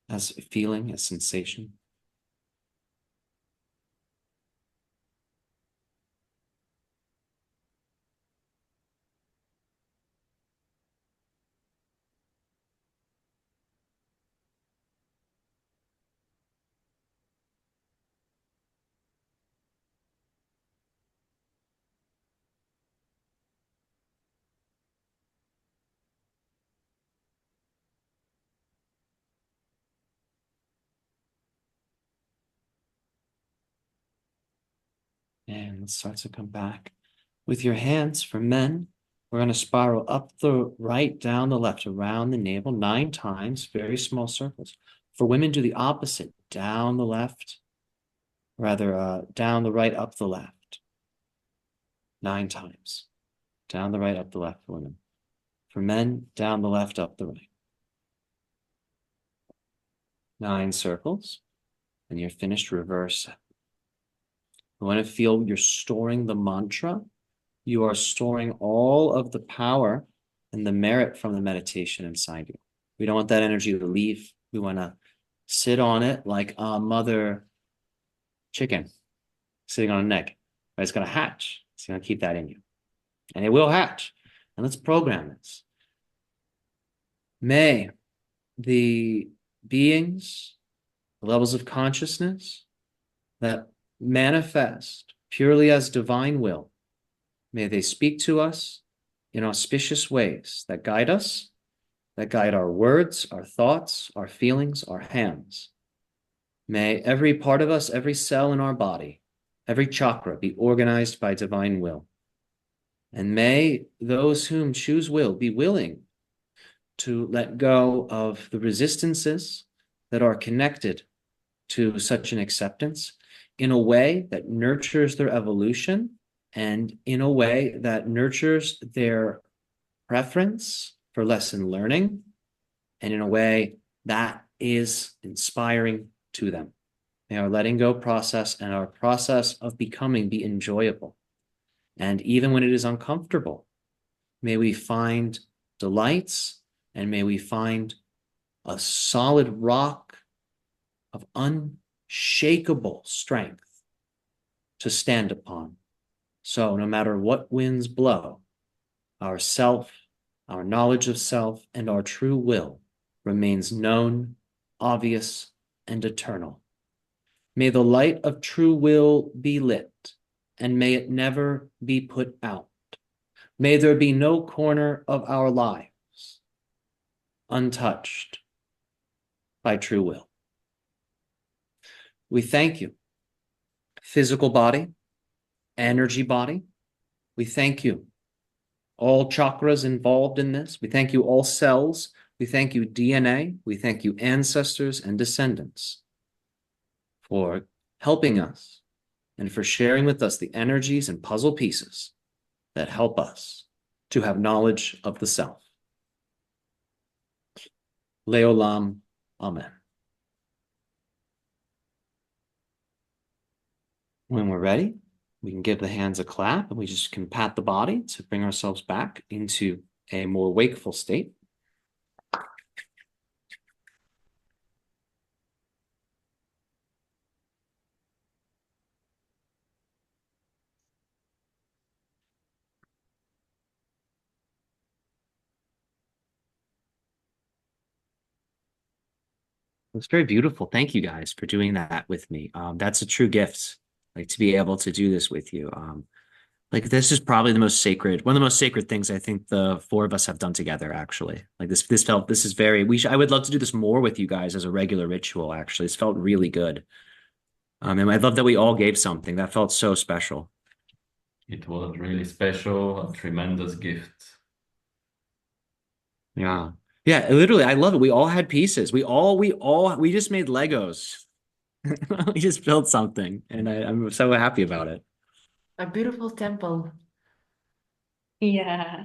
S1: as feeling, as sensation. And let's start to come back. With your hands, for men, we're going to spiral up the right, down the left, around the navel 9 times, very small circles. For women, do the opposite, down the left, down the right, up the left, 9 times. Down the right, up the left for women. For men, down the left, up the right. 9 circles, and you're finished. Reverse. You want to feel you're storing the mantra. You are storing all of the power and the merit from the meditation inside you. We don't want that energy to leave. We want to sit on it like a mother chicken sitting on an egg. But it's going to hatch. It's going to keep that in you. And it will hatch. And let's program this. May the beings, the levels of consciousness that manifest purely as divine will, may they speak to us in auspicious ways that guide us, that guide our words, our thoughts, our feelings, our hands. May every part of us, every cell in our body, every chakra be organized by divine will. And may those whom choose will be willing to let go of the resistances that are connected to such an acceptance in a way that nurtures their evolution and in a way that nurtures their preference for lesson learning and in a way that is inspiring to them. May our letting go process and our process of becoming be enjoyable. And even when it is uncomfortable, may we find delights and may we find a solid rock of unshakable strength to stand upon. So no matter what winds blow, our self, our knowledge of self, and our true will remains known, obvious, and eternal. May the light of true will be lit, and may it never be put out. May there be no corner of our lives untouched by true will. We thank you, physical body, energy body. We thank you, all chakras involved in this. We thank you, all cells. We thank you, DNA. We thank you, ancestors and descendants, for helping us and for sharing with us the energies and puzzle pieces that help us to have knowledge of the self. Leolam, Amen. When we're ready, we can give the hands a clap and we just can pat the body to bring ourselves back into a more wakeful state. It's very beautiful. Thank you guys for doing that with me. That's a true gift, like to be able to do this with you. Like this is probably the most sacred, one of the most sacred things I think the 4 of us have done together, actually. Like this is very, I would love to do this more with you guys as a regular ritual, actually. It's felt really good. And I love that we all gave something. That felt so special.
S4: It was really special, a tremendous gift.
S1: Yeah. Yeah, literally, I love it. We all had pieces. We just made Legos. We just built something, and I'm so happy about it.
S3: A beautiful temple.
S2: Yeah.